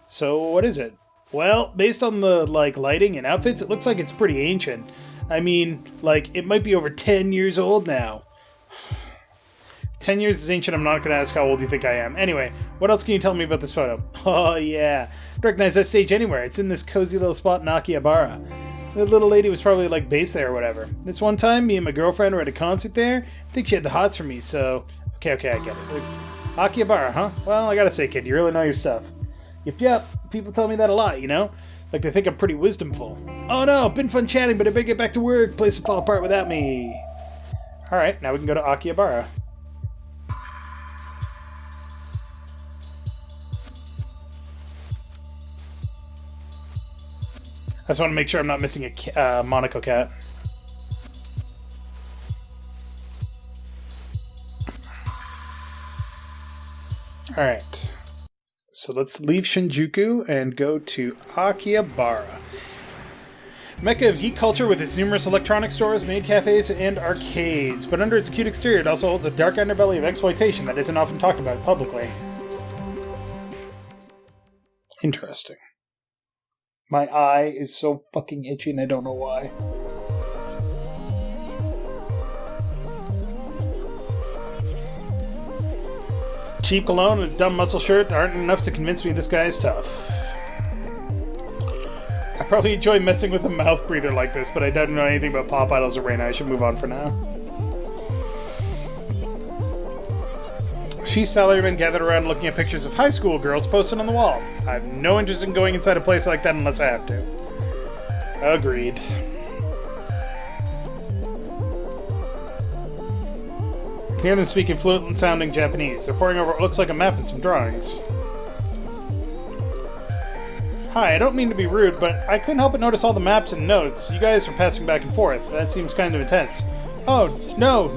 So, what is it? Well, based on the, like, lighting and outfits, it looks like it's pretty ancient. I mean, like, it might be over 10 years old now. 10 years is ancient. I'm not going to ask how old you think I am. Anyway, what else can you tell me about this photo? Oh, yeah. Recognize that stage anywhere. It's in this cozy little spot in Akihabara. The little lady was probably, like, based there or whatever. This one time, me and my girlfriend were at a concert there. I think she had the hots for me, so... Okay, I get it. Akihabara, huh? Well, I gotta say, kid, you really know your stuff. Yep. People tell me that a lot, you know? Like, they think I'm pretty wisdomful. Oh, no, been fun chatting, but I better get back to work. Place will fall apart without me. Alright, now we can go to Akihabara. I just want to make sure I'm not missing a Monaco cat. Alright. So let's leave Shinjuku and go to Akihabara. Mecca of geek culture with its numerous electronic stores, maid cafes, and arcades. But under its cute exterior, it also holds a dark underbelly of exploitation that isn't often talked about publicly. Interesting. My eye is so fucking itchy and I don't know why. Cheap cologne and a dumb muscle shirt aren't enough to convince me this guy is tough. I probably enjoy messing with a mouth breather like this, but I don't know anything about pop idols or Reina. I should move on for now. She's salarymen gathered around looking at pictures of high school girls posted on the wall. I have no interest in going inside a place like that unless I have to. Agreed. I can hear them speaking fluent-sounding Japanese. They're poring over what looks like a map and some drawings. Hi, I don't mean to be rude, but I couldn't help but notice all the maps and notes. You guys are passing back and forth. That seems kind of intense. Oh, no,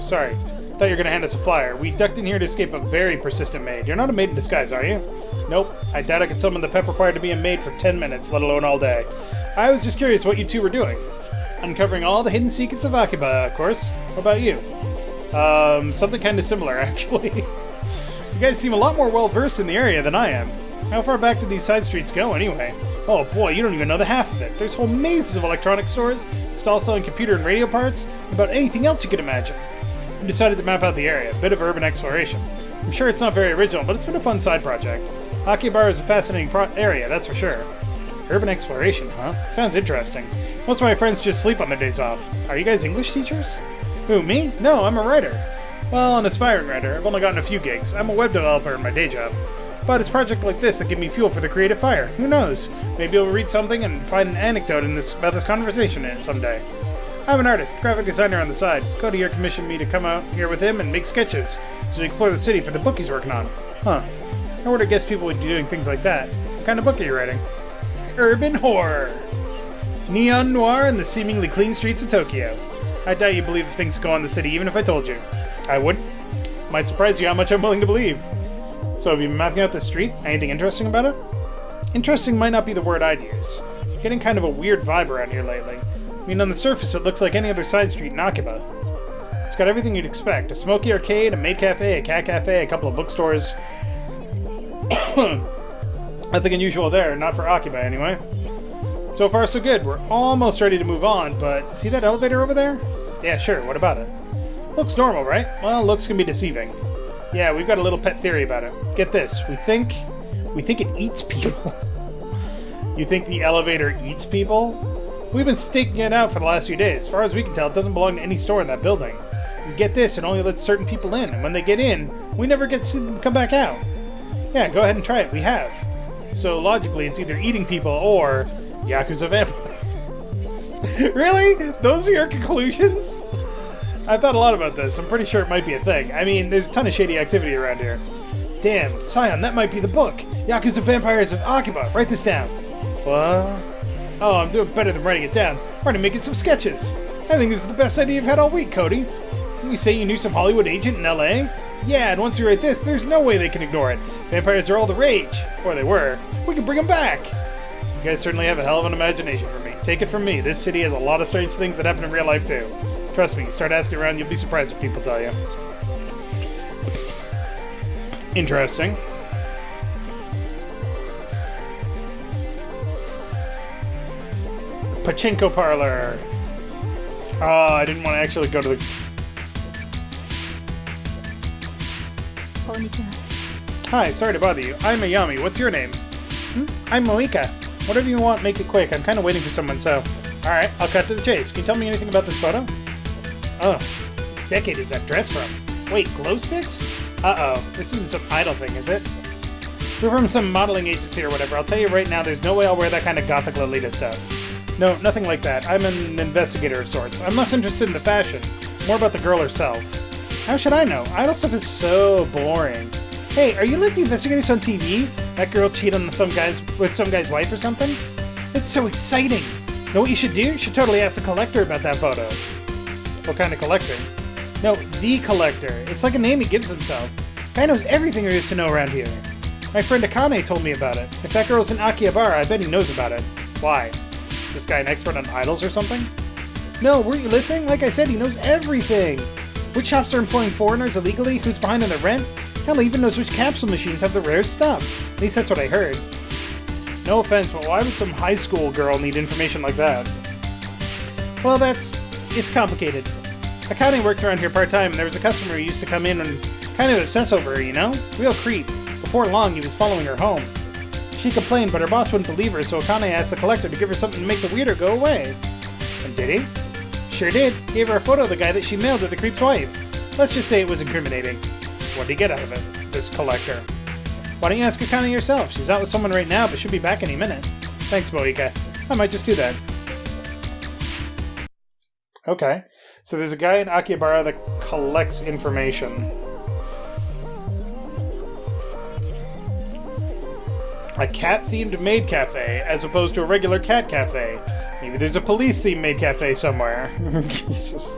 sorry. Thought you were going to hand us a flyer. We ducked in here to escape a very persistent maid. You're not a maid in disguise, are you? Nope. I doubt I could summon the pep required to be a maid for 10 minutes, let alone all day. I was just curious what you two were doing. Uncovering all the hidden secrets of Akiba, of course. What about you? Something kind of similar, actually. You guys seem a lot more well-versed in the area than I am. How far back did these side streets go, anyway? Oh boy, you don't even know the half of it. There's whole mazes of electronic stores, stalls selling computer and radio parts, about anything else you could imagine. We decided to map out the area, a bit of urban exploration. I'm sure it's not very original, but it's been a fun side project. Akihabara is a fascinating area, that's for sure. Urban exploration, huh? Sounds interesting. Most of my friends just sleep on their days off. Are you guys English teachers? Who, me? No, I'm a writer. Well, an aspiring writer. I've only gotten a few gigs. I'm a web developer in my day job. But it's projects like this that give me fuel for the creative fire. Who knows? Maybe you'll read something and find an anecdote about this conversation in it someday. I'm an artist, graphic designer on the side. Cody here commissioned me to come out here with him and make sketches, so we explore the city for the book he's working on. Huh. I would have guessed people would be doing things like that. What kind of book are you writing? Urban horror. Neon noir and the seemingly clean streets of Tokyo. I doubt you believe the things that go on in the city, even if I told you. I wouldn't. Might surprise you how much I'm willing to believe. So have you been mapping out this street? Anything interesting about it? Interesting might not be the word I'd use. Getting kind of a weird vibe around here lately. I mean, on the surface, it looks like any other side street in Akiba. It's got everything you'd expect. A smoky arcade, a maid cafe, a cat cafe, a couple of bookstores. Nothing unusual there, not for Akiba anyway. So far, so good. We're almost ready to move on, but see that elevator over there? Yeah, sure, what about it? Looks normal, right? Well, looks can be deceiving. Yeah, we've got a little pet theory about it. Get this, we think it eats people. You think the elevator eats people? We've been staking it out for the last few days. As far as we can tell, it doesn't belong to any store in that building. And get this, it only lets certain people in, and when they get in, we never get to come back out. Yeah, go ahead and try it, we have. So logically, it's either eating people or Yakuza vampires. Really? Those are your conclusions? I thought a lot about this. I'm pretty sure it might be a thing. I mean, there's a ton of shady activity around here. Damn, Scion, that might be the book. Yakuza Vampires of Akiba. Write this down. What? Oh, I'm doing better than writing it down. I'm already making some sketches. I think this is the best idea you've had all week, Cody. Didn't you say you knew some Hollywood agent in L.A.? Yeah, and once you write this, there's no way they can ignore it. Vampires are all the rage. Or they were. We can bring them back. You guys certainly have a hell of an imagination for me. Take it from me, this city has a lot of strange things that happen in real life, too. Trust me, start asking around, you'll be surprised what people tell you. Interesting. Pachinko parlor. Oh, I didn't want to actually go to the... Hi, sorry to bother you. I'm Ayami. What's your name? I'm Moika. Whatever you want, make it quick. I'm kind of waiting for someone, so... Alright, I'll cut to the chase. Can you tell me anything about this photo? Oh, what decade is that dress from? Wait, glow sticks? Uh-oh, this isn't some idol thing, is it? We're from some modeling agency or whatever. I'll tell you right now, there's no way I'll wear that kind of gothic Lolita stuff. No, nothing like that. I'm an investigator of sorts. I'm less interested in the fashion. More about the girl herself. How should I know? Idol stuff is so boring. Hey, are you like the investigators on TV? That girl cheated on with some guy's wife or something? It's so exciting! Know what you should do? You should totally ask the collector about that photo. What kind of collector? No, the collector. It's like a name he gives himself. Guy knows everything there is to know around here. My friend Akane told me about it. If that girl's in Akihabara, I bet he knows about it. Why? Is this guy an expert on idols or something? No, weren't you listening? Like I said, he knows everything! Which shops are employing foreigners illegally? Who's behind on the rent? Hell, he even knows which capsule machines have the rarest stuff. At least that's what I heard. No offense, but why would some high school girl need information like that? Well, it's complicated. Akane works around here part-time, and there was a customer who used to come in and kind of obsess over her, you know? Real creep. Before long, he was following her home. She complained, but her boss wouldn't believe her, so Akane asked the collector to give her something to make the weirdo go away. And did he? Sure did. Gave her a photo of the guy that she mailed to the creep's wife. Let's just say it was incriminating. What did he get out of it, this collector? Why don't you ask Akane yourself? She's out with someone right now, but she'll be back any minute. Thanks, Moika. I might just do that. Okay. So there's a guy in Akihabara that collects information. A cat-themed maid cafe, as opposed to a regular cat cafe. Maybe there's a police-themed maid cafe somewhere. Jesus.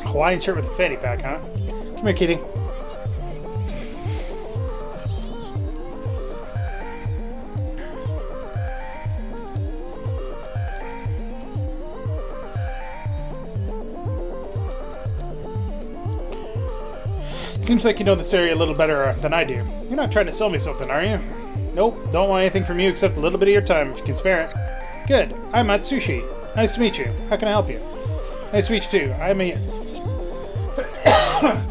Hawaiian shirt with a fanny pack, huh? Come here, kitty. Seems like you know this area a little better than I do. You're not trying to sell me something, are you? Nope, don't want anything from you except a little bit of your time, if you can spare it. Good. I'm Matsushi. Nice to meet you. How can I help you? Nice to meet you, too. I'm a...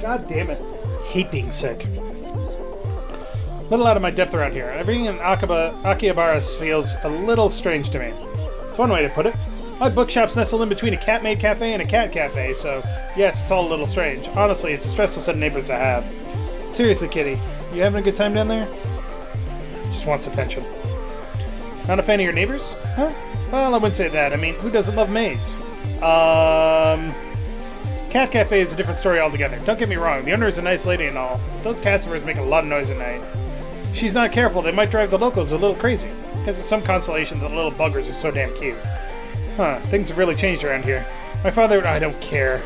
God damn it. Hate being sick. A little out of my depth around here. Everything in Akihabara feels a little strange to me. It's one way to put it. My bookshop's nestled in between a cat-made cafe and a cat cafe, so yes, it's all a little strange. Honestly, it's a stressful set of neighbors to have. Seriously, kitty, you having a good time down there? Just wants attention. Not a fan of your neighbors? Huh? Well, I wouldn't say that. I mean, who doesn't love maids? Cat cafe is a different story altogether. Don't get me wrong, the owner is a nice lady and all. Those customers make a lot of noise at night. If she's not careful, they might drive the locals a little crazy. Because it's some consolation that the little buggers are so damn cute. Huh, things have really changed around here. My father... I don't care.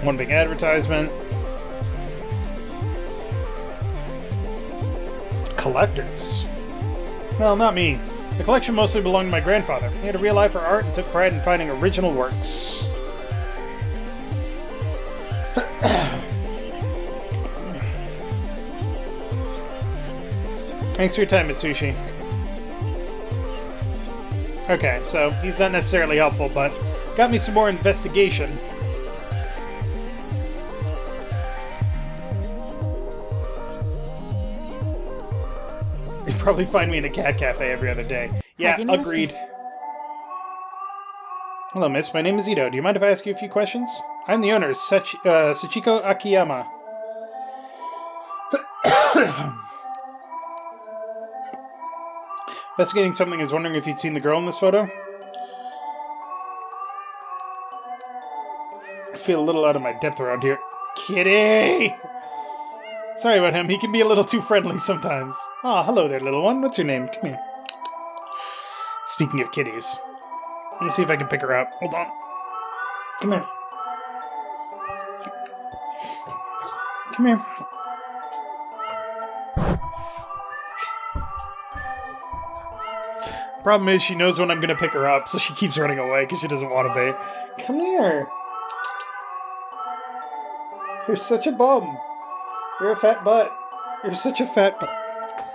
One big advertisement. Collectors. Well, not me. The collection mostly belonged to my grandfather. He had a real eye for art and took pride in finding original works. Thanks for your time, Mitsushi. Okay, so he's not necessarily helpful, but got me some more investigation. You'd probably find me in a cat cafe every other day. Yeah, agreed. Hello, miss. My name is Ito. Do you mind if I ask you a few questions? I'm the owner, Sachiko Akiyama. Investigating something is wondering if you'd seen the girl in this photo. I feel a little out of my depth around here. Kitty! Sorry about him. He can be a little too friendly sometimes. Ah, hello there, little one. What's your name? Come here. Speaking of kitties. Let me see if I can pick her up. Hold on. Come here. Come here. Problem is, she knows when I'm going to pick her up, so she keeps running away because she doesn't want to be. Come here. You're such a bum. You're a fat butt. You're such a fat butt.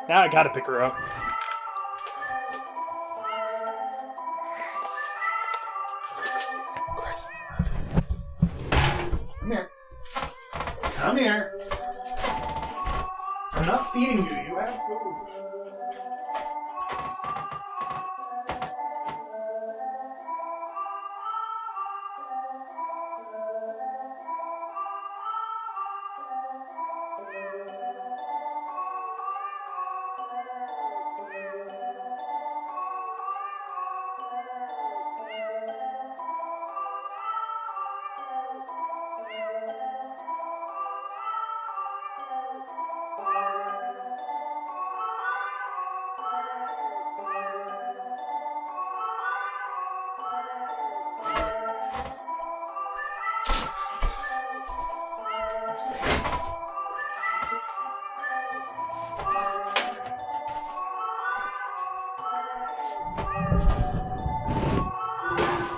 Now I gotta pick her up. Christ. feeding you. You have food.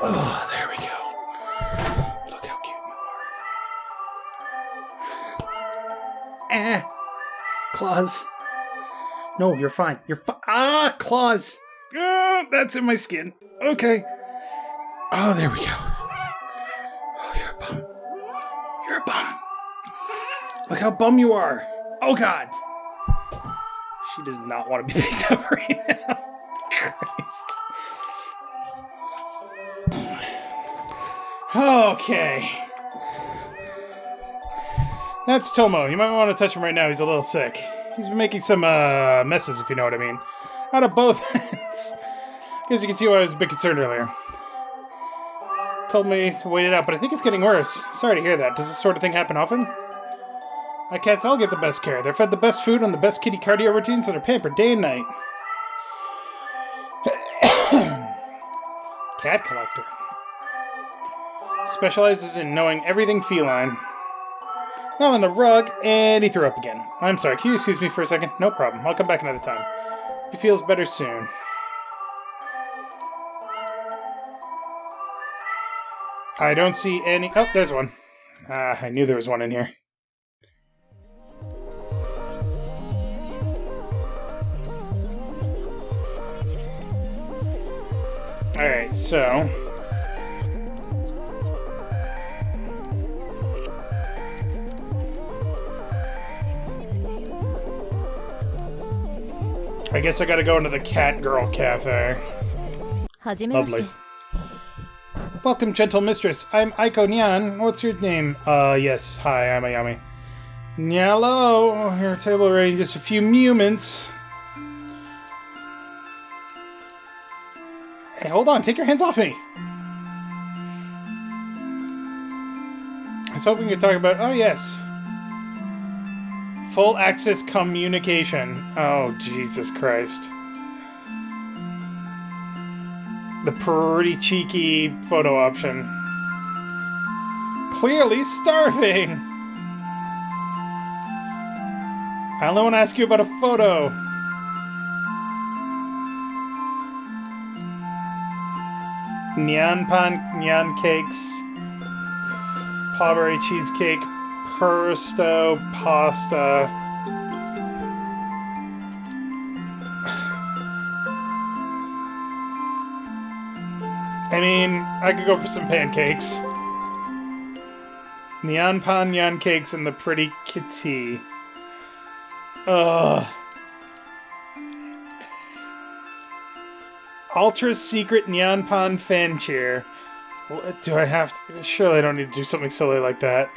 Oh, there we go. Look how cute you are. Claws. No, you're fine. You're fine. Ah, claws. Oh, that's in my skin. Okay. Oh, there we go. Oh, you're a bum. You're a bum. Look how bum you are. Oh, God. She does not want to be picked up right now. Christ. Okay. That's Tomo. You might want to touch him right now. He's a little sick. He's been making some messes, if you know what I mean. Out of both ends. As you can see why I was a bit concerned earlier. Told me to wait it out, but I think it's getting worse. Sorry to hear that. Does this sort of thing happen often? My cats all get the best care. They're fed the best food on the best kitty cardio routines and are pampered day and night. Cat collector. Specializes in knowing everything feline. Now on the rug, and he threw up again. I'm sorry, can you excuse me for a second? No problem, I'll come back another time. He feels better soon. I don't see any... Oh, there's one. I knew there was one in here. Alright, so... I guess I gotta go into the Cat Girl Cafe. Lovely. Welcome, gentle mistress. I'm Aiko Nyan. What's your name? Yes. Hi, I'm Ayami. Hello. Your table ready in just a few moments. Hey, hold on. Take your hands off me. I was hoping you'd talk about... Oh, yes. Full access communication. Oh, Jesus Christ. The pretty cheeky photo option. Clearly starving! I only want to ask you about a photo. Nyan pan, nyan cakes. Pawberry cheesecake. Pesto pasta. I mean, I could go for some pancakes. Nyan pan, nyan cakes, and the pretty kitty. Ugh. Ultra secret Nyan pan fan chair. What do I have to? Surely I don't need to do something silly like that.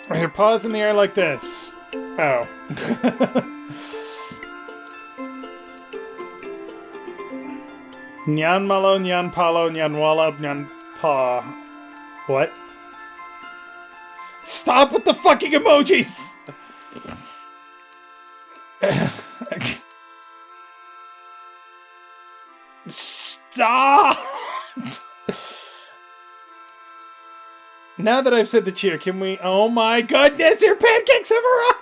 I hear paws in the air like this. Oh. Nyan malo, nyan palo, nyan wala, nyan pa. What? Stop with the fucking emojis! Stop! Now that I've said the cheer, can we... Oh my goodness, your pancakes have arrived!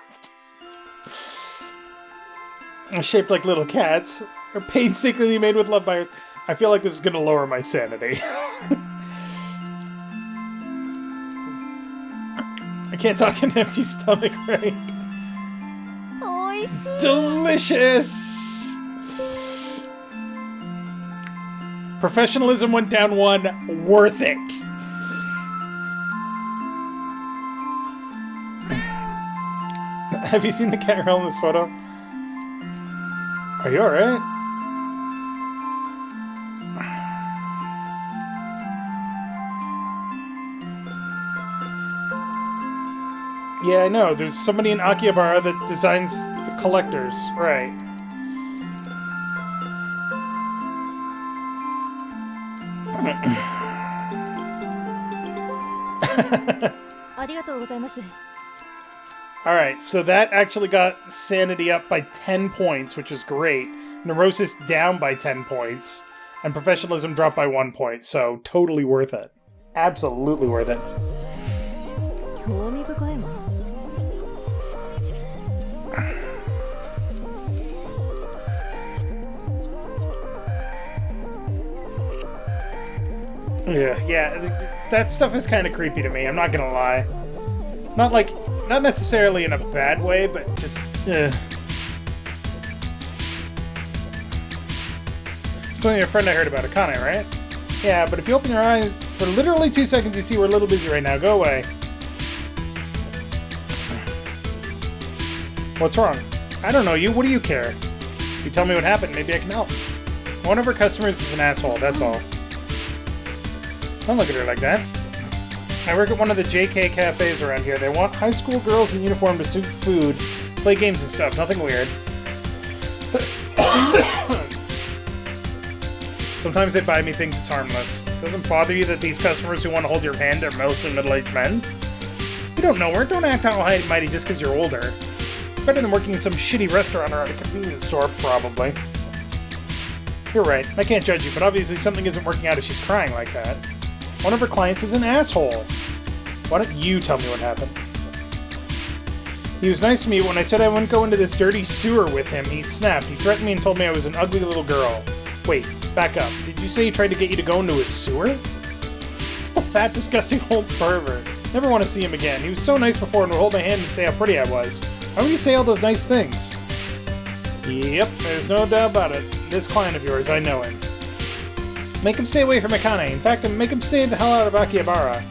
They're shaped like little cats. They're painstakingly made with love by... I feel like this is going to lower my sanity. I can't talk on an empty stomach, right? Delicious! Professionalism went down one. Worth it. Have you seen the cat girl in this photo? Are you alright? Yeah, I know. There's somebody in Akihabara that designs the collectors. Right. Alright, so that actually got sanity up by 10 points, which is great. Neurosis down by 10 points. And professionalism dropped by 1 point, so totally worth it. Absolutely worth it. Yeah, that stuff is kind of creepy to me, I'm not gonna lie. Not necessarily in a bad way, but just, It's only your friend I heard about, Akane, right? Yeah, but if you open your eyes for literally 2 seconds, you see we're a little busy right now. Go away. What's wrong? I don't know you. What do you care? You tell me what happened, maybe I can help. One of our customers is an asshole, that's all. Don't look at her like that. I work at one of the JK cafes around here. They want high school girls in uniform to serve food, play games and stuff. Nothing weird. Sometimes they buy me things that's harmless. Doesn't bother you that these customers who want to hold your hand are mostly middle-aged men? You don't know her. Don't act all high and mighty just because you're older. Better than working in some shitty restaurant or at a convenience store, probably. You're right. I can't judge you, but obviously something isn't working out if she's crying like that. One of her clients is an asshole. Why don't you tell me what happened? He was nice to me when I said I wouldn't go into this dirty sewer with him. He snapped. He threatened me and told me I was an ugly little girl. Wait, back up. Did you say he tried to get you to go into a sewer? Just a fat, disgusting old pervert. Never want to see him again. He was so nice before and would hold my hand and say how pretty I was. Why would you say all those nice things? Yep, there's no doubt about it. This client of yours, I know him. Make him stay away from Akane. In fact, make him stay the hell out of Akihabara.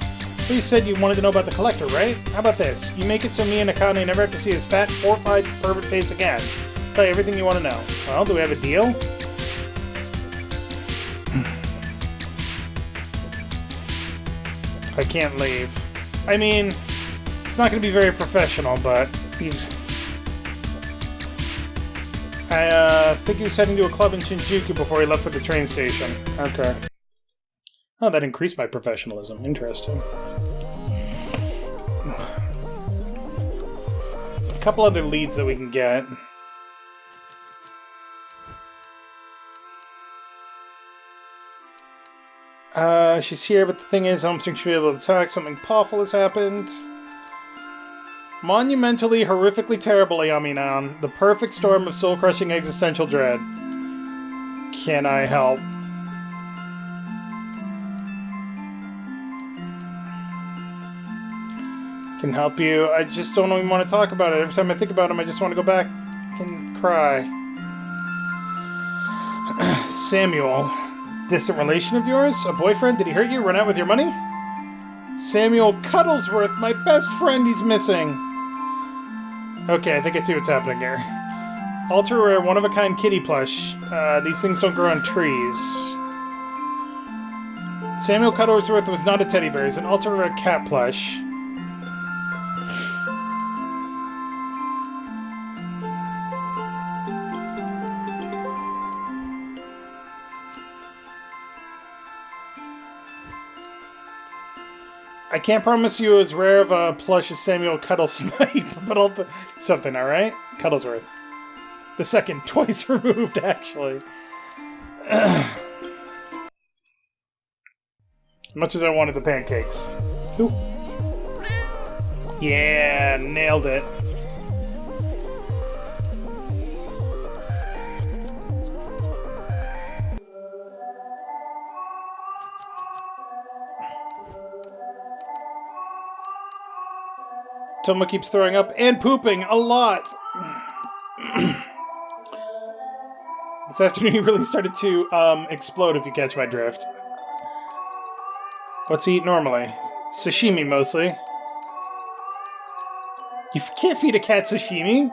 So you said you wanted to know about the collector, right? How about this? You make it so me and Akane never have to see his fat, four-eyed pervert face again. Tell you everything you want to know. Well, do we have a deal? I can't leave. I mean, it's not going to be very professional, but he's... I think he was heading to a club in Shinjuku before he left for the train station. Okay. Oh, that increased my professionalism. Interesting. A couple other leads that we can get. She's here, but the thing is, I don't think she'll be able to talk. Something awful has happened. Monumentally, horrifically terrible, Yaminan. The perfect storm of soul-crushing existential dread. Can I help? Can help you. I just don't even want to talk about it. Every time I think about him, I just want to go back and cry. Samuel. Distant relation of yours? A boyfriend? Did he hurt you? Run out with your money? Samuel Cuddlesworth, my best friend, he's missing. Okay, I think I see what's happening here. Ultra rare, one-of-a-kind kitty plush. These things don't grow on trees. Samuel Cuddlesworth was not a teddy bear. He's an ultra rare cat plush. I can't promise you as rare of a plush as Samuel Cuddlesnipe, but I'll... something, alright? Cuddlesworth. The second, twice removed, actually. As much as I wanted the pancakes. Ooh. Yeah, nailed it. Toma keeps throwing up and pooping a lot. This afternoon he really started to explode, if you catch my drift. What's he eat normally? Sashimi, mostly. You can't feed a cat sashimi.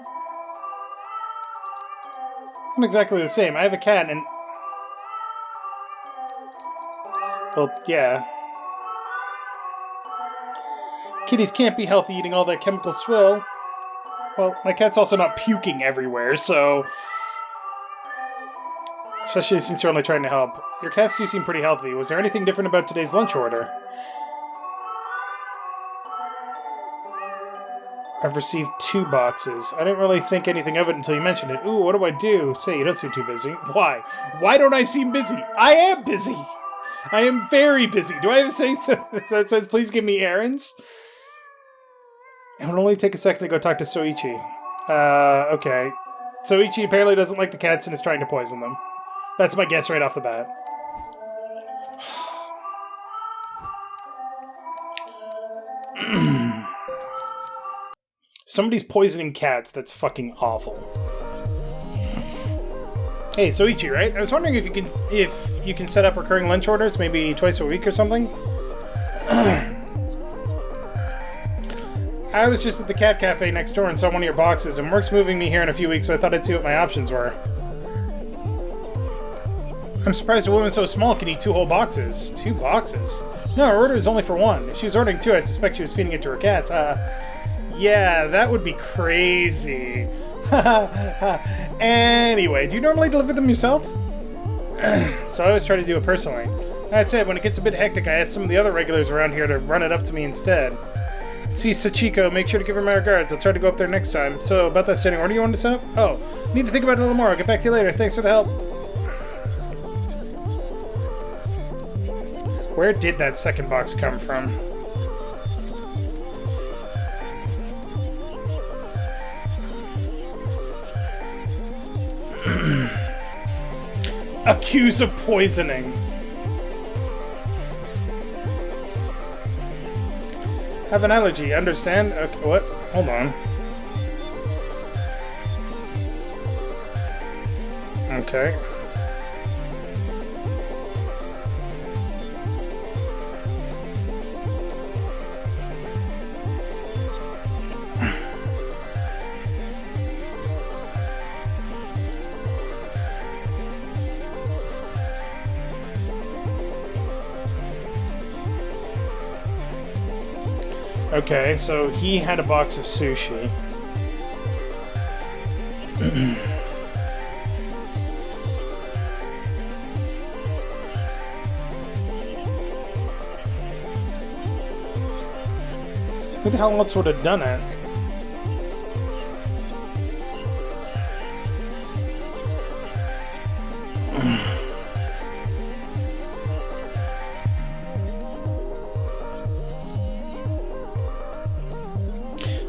Not exactly the same. I have a cat and... Well, yeah. Kitties can't be healthy eating all that chemical swill. Well, my cat's also not puking everywhere, so... Especially since you're only trying to help. Your cats do seem pretty healthy. Was there anything different about today's lunch order? I've received 2 boxes. I didn't really think anything of it until you mentioned it. Ooh, what do I do? Say, you don't seem too busy. Why? Why don't I seem busy? I am busy! I am very busy. Do I have a say that says, please give me errands? It would only take a second to go talk to Soichi. Okay. Soichi apparently doesn't like the cats and is trying to poison them. That's my guess right off the bat. Somebody's poisoning cats. That's fucking awful. Hey, Soichi, right? I was wondering if you can set up recurring lunch orders, maybe twice a week or something. I was just at the cat cafe next door and saw one of your boxes, and work's moving me here in a few weeks, so I thought I'd see what my options were. I'm surprised a woman so small can eat 2 whole boxes. 2 boxes? No, her order is only for 1. If she was ordering 2, I'd suspect she was feeding it to her cats. Yeah, that would be crazy. Anyway, do you normally deliver them yourself? So I always try to do it personally. That said, when it gets a bit hectic, I ask some of the other regulars around here to run it up to me instead. See Sachiko, make sure to give her my regards. I'll try to go up there next time. So, about that standing order you wanted to set up? Oh, need to think about it a little more. I'll get back to you later. Thanks for the help. Where did that second box come from? Accused of poisoning. Have an allergy, understand? Okay, what? Hold on. Okay. Okay, so he had a box of sushi. Who the hell else would have done it?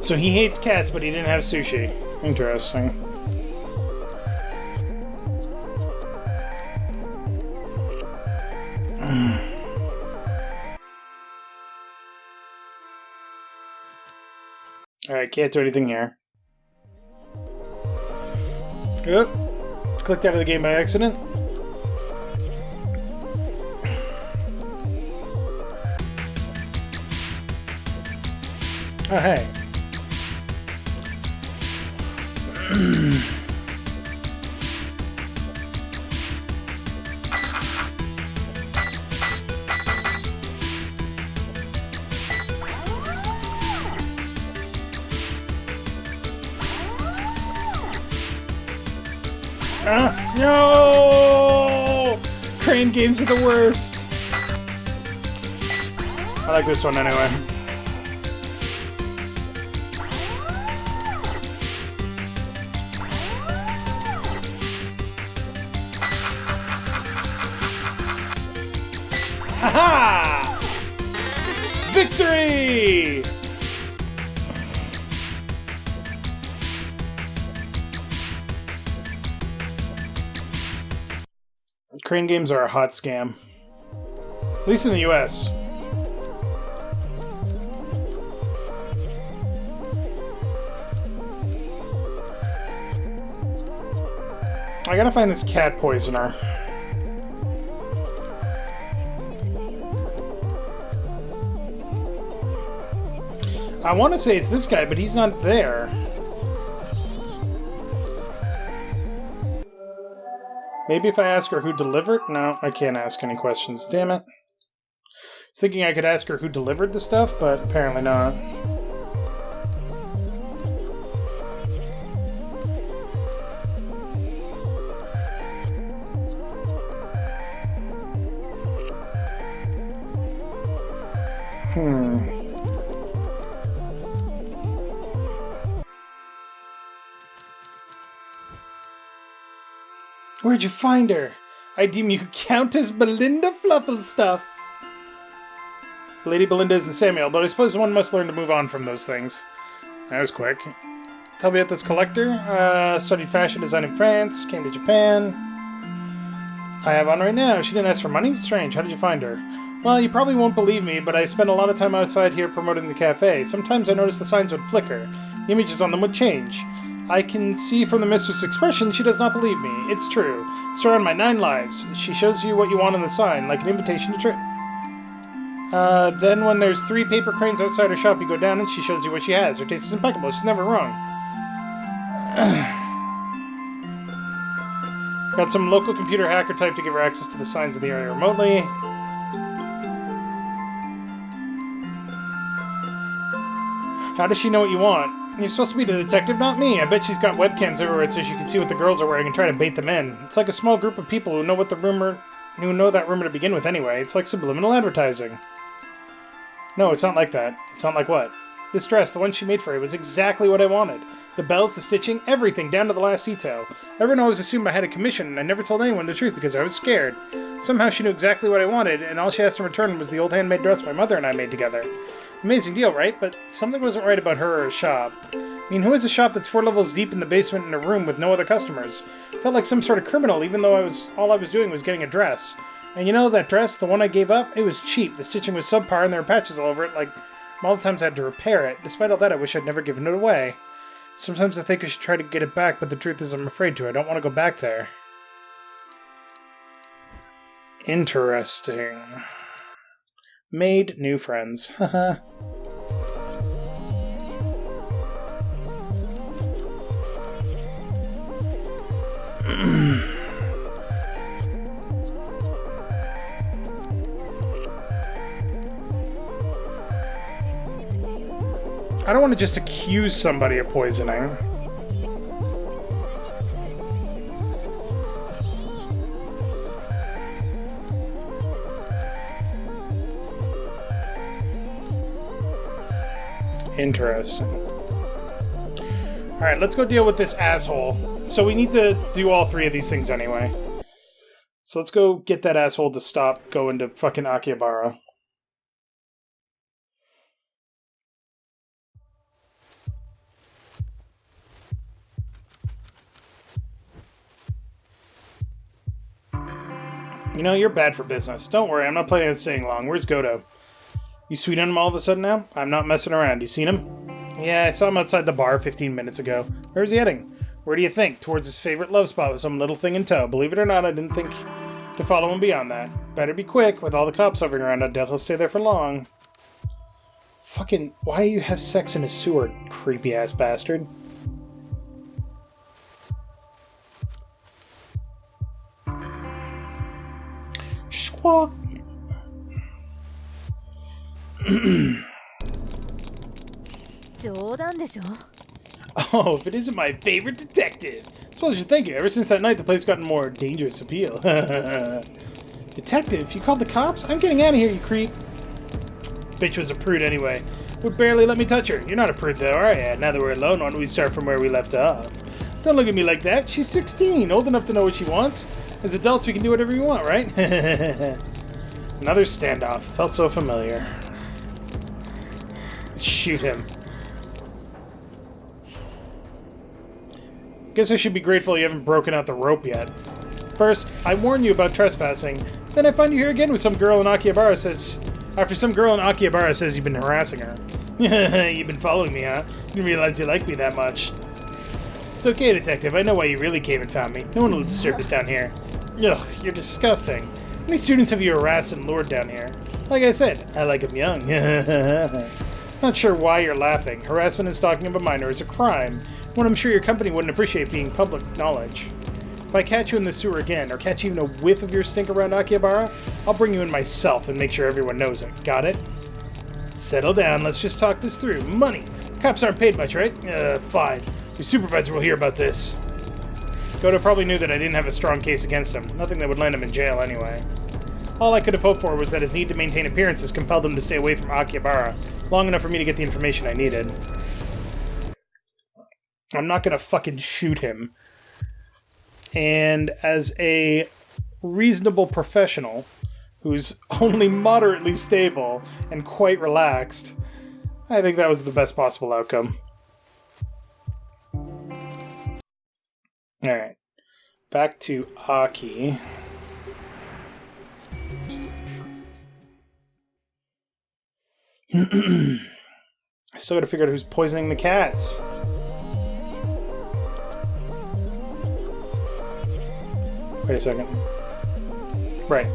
So he hates cats, but he didn't have sushi. Interesting. Alright, can't do anything here. Oop. Clicked out of the game by accident. Oh, hey. No! Crane games are the worst. I like this one anyway. Haha! Victory! Crane games are a hot scam. At least in the US. I gotta find this cat poisoner. I want to say it's this guy, but he's not there. Maybe if I ask her who delivered? No, I can't ask any questions. Damn it. I was thinking I could ask her who delivered the stuff, but apparently not. Where'd you find her? I deem you Countess Belinda Flufflestuff. Lady Belinda isn't Samuel, but I suppose one must learn to move on from those things. That was quick. Tell me about this collector. Studied fashion design in France, came to Japan. I have on right now. She didn't ask for money? Strange. How did you find her? Well, you probably won't believe me, but I spend a lot of time outside here promoting the cafe. Sometimes I notice the signs would flicker. The images on them would change. I can see from the mistress' expression she does not believe me. It's true. It's around my 9 lives. She shows you what you want on the sign, like an invitation to trip. Then when there's 3 paper cranes outside her shop, you go down and she shows you what she has. Her taste is impeccable. She's never wrong. Got some local computer hacker type to give her access to the signs of the area remotely. How does she know what you want? You're supposed to be the detective, not me. I bet she's got webcams everywhere so she can see what the girls are wearing and try to bait them in. It's like a small group of people who know that rumor to begin with anyway. It's like subliminal advertising. No, it's not like that. It's not like what? This dress, the one she made for me, was exactly what I wanted. The bells, the stitching, everything, down to the last detail. Everyone always assumed I had a commission, and I never told anyone the truth because I was scared. Somehow she knew exactly what I wanted, and all she asked in return was the old handmade dress my mother and I made together. Amazing deal, right? But something wasn't right about her or her shop. I mean, who has a shop that's 4 levels deep in the basement in a room with no other customers? Felt like some sort of criminal, even though all I was doing was getting a dress. And you know, that dress, the one I gave up, it was cheap. The stitching was subpar and there were patches all over it, like all the times I had to repair it. Despite all that, I wish I'd never given it away. Sometimes I think I should try to get it back, but the truth is I'm afraid to. I don't want to go back there. Interesting. Made new friends. Haha. I don't want to just accuse somebody of poisoning. Interesting. Alright, let's go deal with this asshole. So we need to do all 3 of these things anyway. So let's go get that asshole to stop going to fucking Akihabara. You know, you're bad for business. Don't worry, I'm not planning on staying long. Where's Goto? You sweet on him all of a sudden now? I'm not messing around. You seen him? Yeah, I saw him outside the bar 15 minutes ago. Where's he heading? Where do you think? Towards his favorite love spot with some little thing in tow. Believe it or not, I didn't think to follow him beyond that. Better be quick. With all the cops hovering around, I doubt he'll stay there for long. Fucking, why do you have sex in a sewer, creepy-ass bastard? Squawk! Oh, if it isn't my favorite detective! I suppose you're thinking, ever since that night the place gotten more dangerous appeal. Detective? You called the cops? I'm getting out of here, you creep! Bitch was a prude anyway. Would barely let me touch her. You're not a prude though, are ya? Now that we're alone, why don't we start from where we left off? Don't look at me like that. She's 16, old enough to know what she wants. As adults, we can do whatever we want, right? Another standoff. Felt so familiar. Shoot him. Guess I should be grateful you haven't broken out the rope yet. First, I warned you about trespassing. Then I find you here again with some girl in Akihabara says... After some girl in Akihabara says you've been harassing her. You've been following me, huh? Didn't realize you liked me that much. It's okay, detective. I know why you really came and found me. No one will disturb us down here. Ugh, you're disgusting. How many students have you harassed and lured down here? Like I said, I like them young. Not sure why you're laughing. Harassment and stalking of a minor is a crime. One I'm sure your company wouldn't appreciate being public knowledge. If I catch you in the sewer again, or catch even a whiff of your stink around Akihabara, I'll bring you in myself and make sure everyone knows it. Got it? Settle down, let's just talk this through. Money! Cops aren't paid much, right? Fine. Your supervisor will hear about this. Goto probably knew that I didn't have a strong case against him. Nothing that would land him in jail anyway. All I could have hoped for was that his need to maintain appearances compelled him to stay away from Akihabara long enough for me to get the information I needed. I'm not gonna fucking shoot him. And as a reasonable professional who's only moderately stable and quite relaxed, I think that was the best possible outcome. Alright. Back to Aki. I still gotta figure out who's poisoning the cats. Wait a second. Right.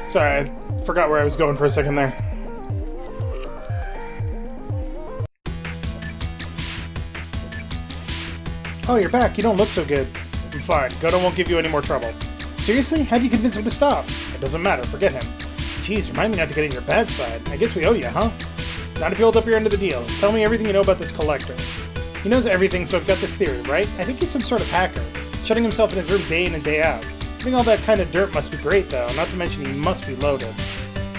Sorry, I forgot where I was going for a second there. Oh, you're back. You don't look so good. I'm fine. Goto won't give you any more trouble. Seriously? How'd you convince him to stop? It doesn't matter. Forget him. Jeez, remind me not to get in your bad side. I guess we owe you, huh? Not if you hold up your end of the deal. Tell me everything you know about this collector. He knows everything, so I've got this theory, right? I think he's some sort of hacker, shutting himself in his room day in and day out. Getting all that kind of dirt must be great, though, not to mention he must be loaded.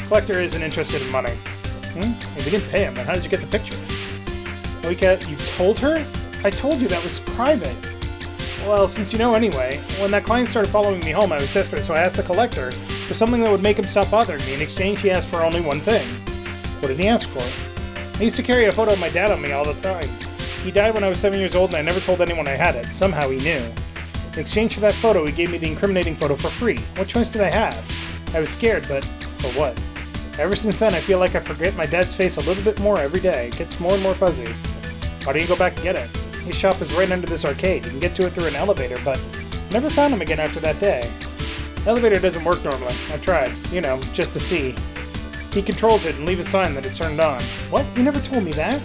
Collector isn't interested in money. If you didn't pay him, then how did you get the picture? Oika, you told her? I told you that was private. Well, since you know anyway, when that client started following me home, I was desperate, so I asked the collector for something that would make him stop bothering me. In exchange, he asked for only one thing. What did he ask for? I used to carry a photo of my dad on me all the time. He died when I was 7 years old, and I never told anyone I had it. Somehow he knew. In exchange for that photo, he gave me the incriminating photo for free. What choice did I have? I was scared, but for what? Ever since then, I feel like I forget my dad's face a little bit more every day. It gets more and more fuzzy. Why don't you go back and get it? His shop is right under this arcade. You can get to it through an elevator, but I never found him again after that day. The elevator doesn't work normally. I tried, just to see. He controls it and leaves a sign that it's turned on. What? You never told me that?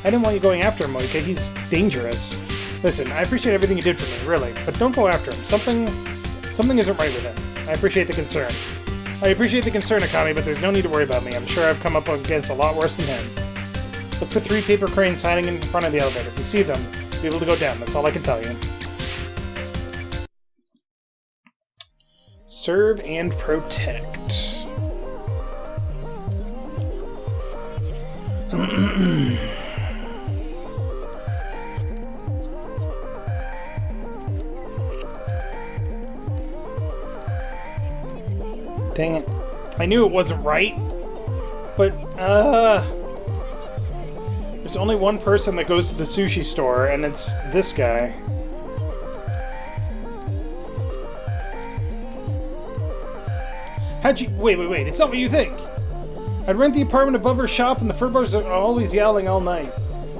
I didn't want you going after him, Moika. He's dangerous. Listen, I appreciate everything you did for me, really, but don't go after him. Something isn't right with him. I appreciate the concern. I appreciate the concern, Akami, but there's no need to worry about me. I'm sure I've come up against a lot worse than him. Look for 3 paper cranes hiding in front of the elevator. If you see them, you'll be able to go down. That's all I can tell you. Serve and protect. Dang it. I knew it wasn't right, but, there's only one person that goes to the sushi store, and it's this guy. How'd you... Wait, it's not what you think! I'd rent the apartment above her shop, and the furbars are always yowling all night.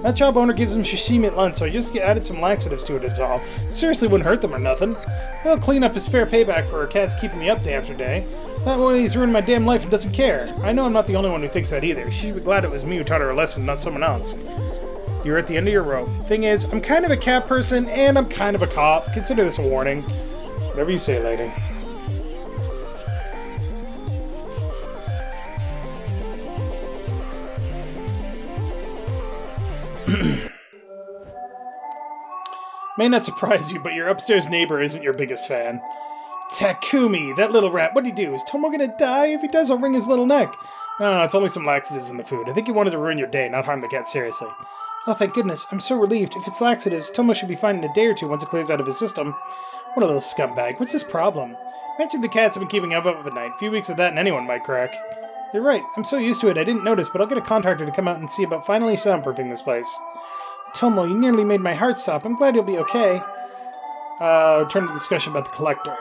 That shop owner gives them sashimi at lunch, so I just added some laxatives to it, it's all. Seriously, wouldn't hurt them or nothing. They'll clean up his fair payback for her cats keeping me up day after day. That way he's ruined my damn life and doesn't care. I know I'm not the only one who thinks that either. She should be glad it was me who taught her a lesson, not someone else. You're at the end of your rope. Thing is, I'm kind of a cat person, and I'm kind of a cop. Consider this a warning. Whatever you say, lady. May not surprise you, but your upstairs neighbor isn't your biggest fan. Takumi, that little rat, what'd he do? Is Tomo gonna die? If he does, I'll wring his little neck. No, it's only some laxatives in the food. I think he wanted to ruin your day, not harm the cat seriously. Oh, thank goodness. I'm so relieved. If it's laxatives, Tomo should be fine in a day or two once it clears out of his system. What a little scumbag. What's his problem? Mentioned the cats have been keeping up at night. A few weeks of that and anyone might crack. You're right. I'm so used to it I didn't notice, but I'll get a contractor to come out and see about finally soundproofing this place. Tomo, you nearly made my heart stop. I'm glad you'll be okay. Turn to the discussion about the collector.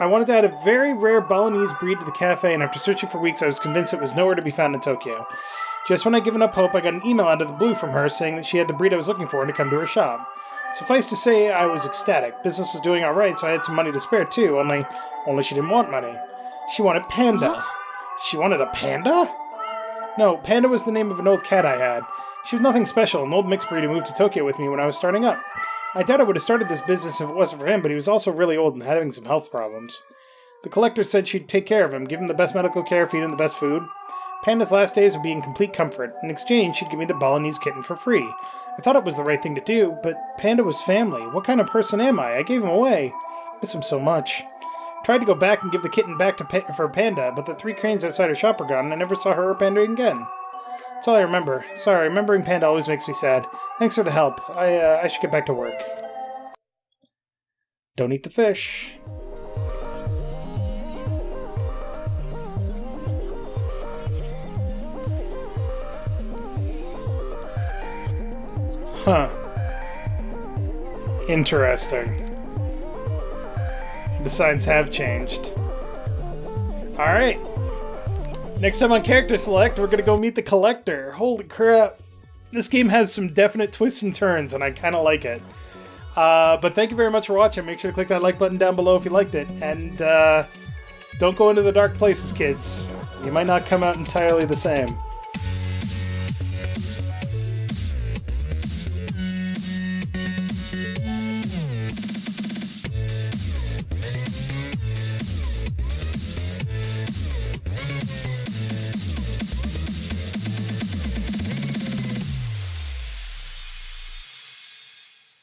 I wanted to add a very rare Balinese breed to the cafe, and after searching for weeks, I was convinced it was nowhere to be found in Tokyo. Just when I'd given up hope, I got an email out of the blue from her saying that she had the breed I was looking for and to come to her shop. Suffice to say, I was ecstatic. Business was doing alright, so I had some money to spare too, only she didn't want money. She wanted panda. Huh? She wanted a panda? No, Panda was the name of an old cat I had. She was nothing special, an old mixed breed who moved to Tokyo with me when I was starting up. I doubt I would have started this business if it wasn't for him, but he was also really old and having some health problems. The collector said she'd take care of him, give him the best medical care, feed him the best food. Panda's last days would be in complete comfort. In exchange, she'd give me the Balinese kitten for free. I thought it was the right thing to do, but Panda was family. What kind of person am I? I gave him away. I miss him so much. Tried to go back and give the kitten back for Panda, but the 3 cranes outside her shop were gone, and I never saw her or Panda again. That's all I remember. Sorry, remembering Panda always makes me sad. Thanks for the help. I should get back to work. Don't eat the fish. Huh. Interesting. The signs have changed. Alright. Next time on Character Select, we're gonna go meet the Collector. Holy crap. This game has some definite twists and turns, and I kinda like it. But thank you very much for watching. Make sure to click that like button down below if you liked it. And don't go into the dark places, kids. You might not come out entirely the same.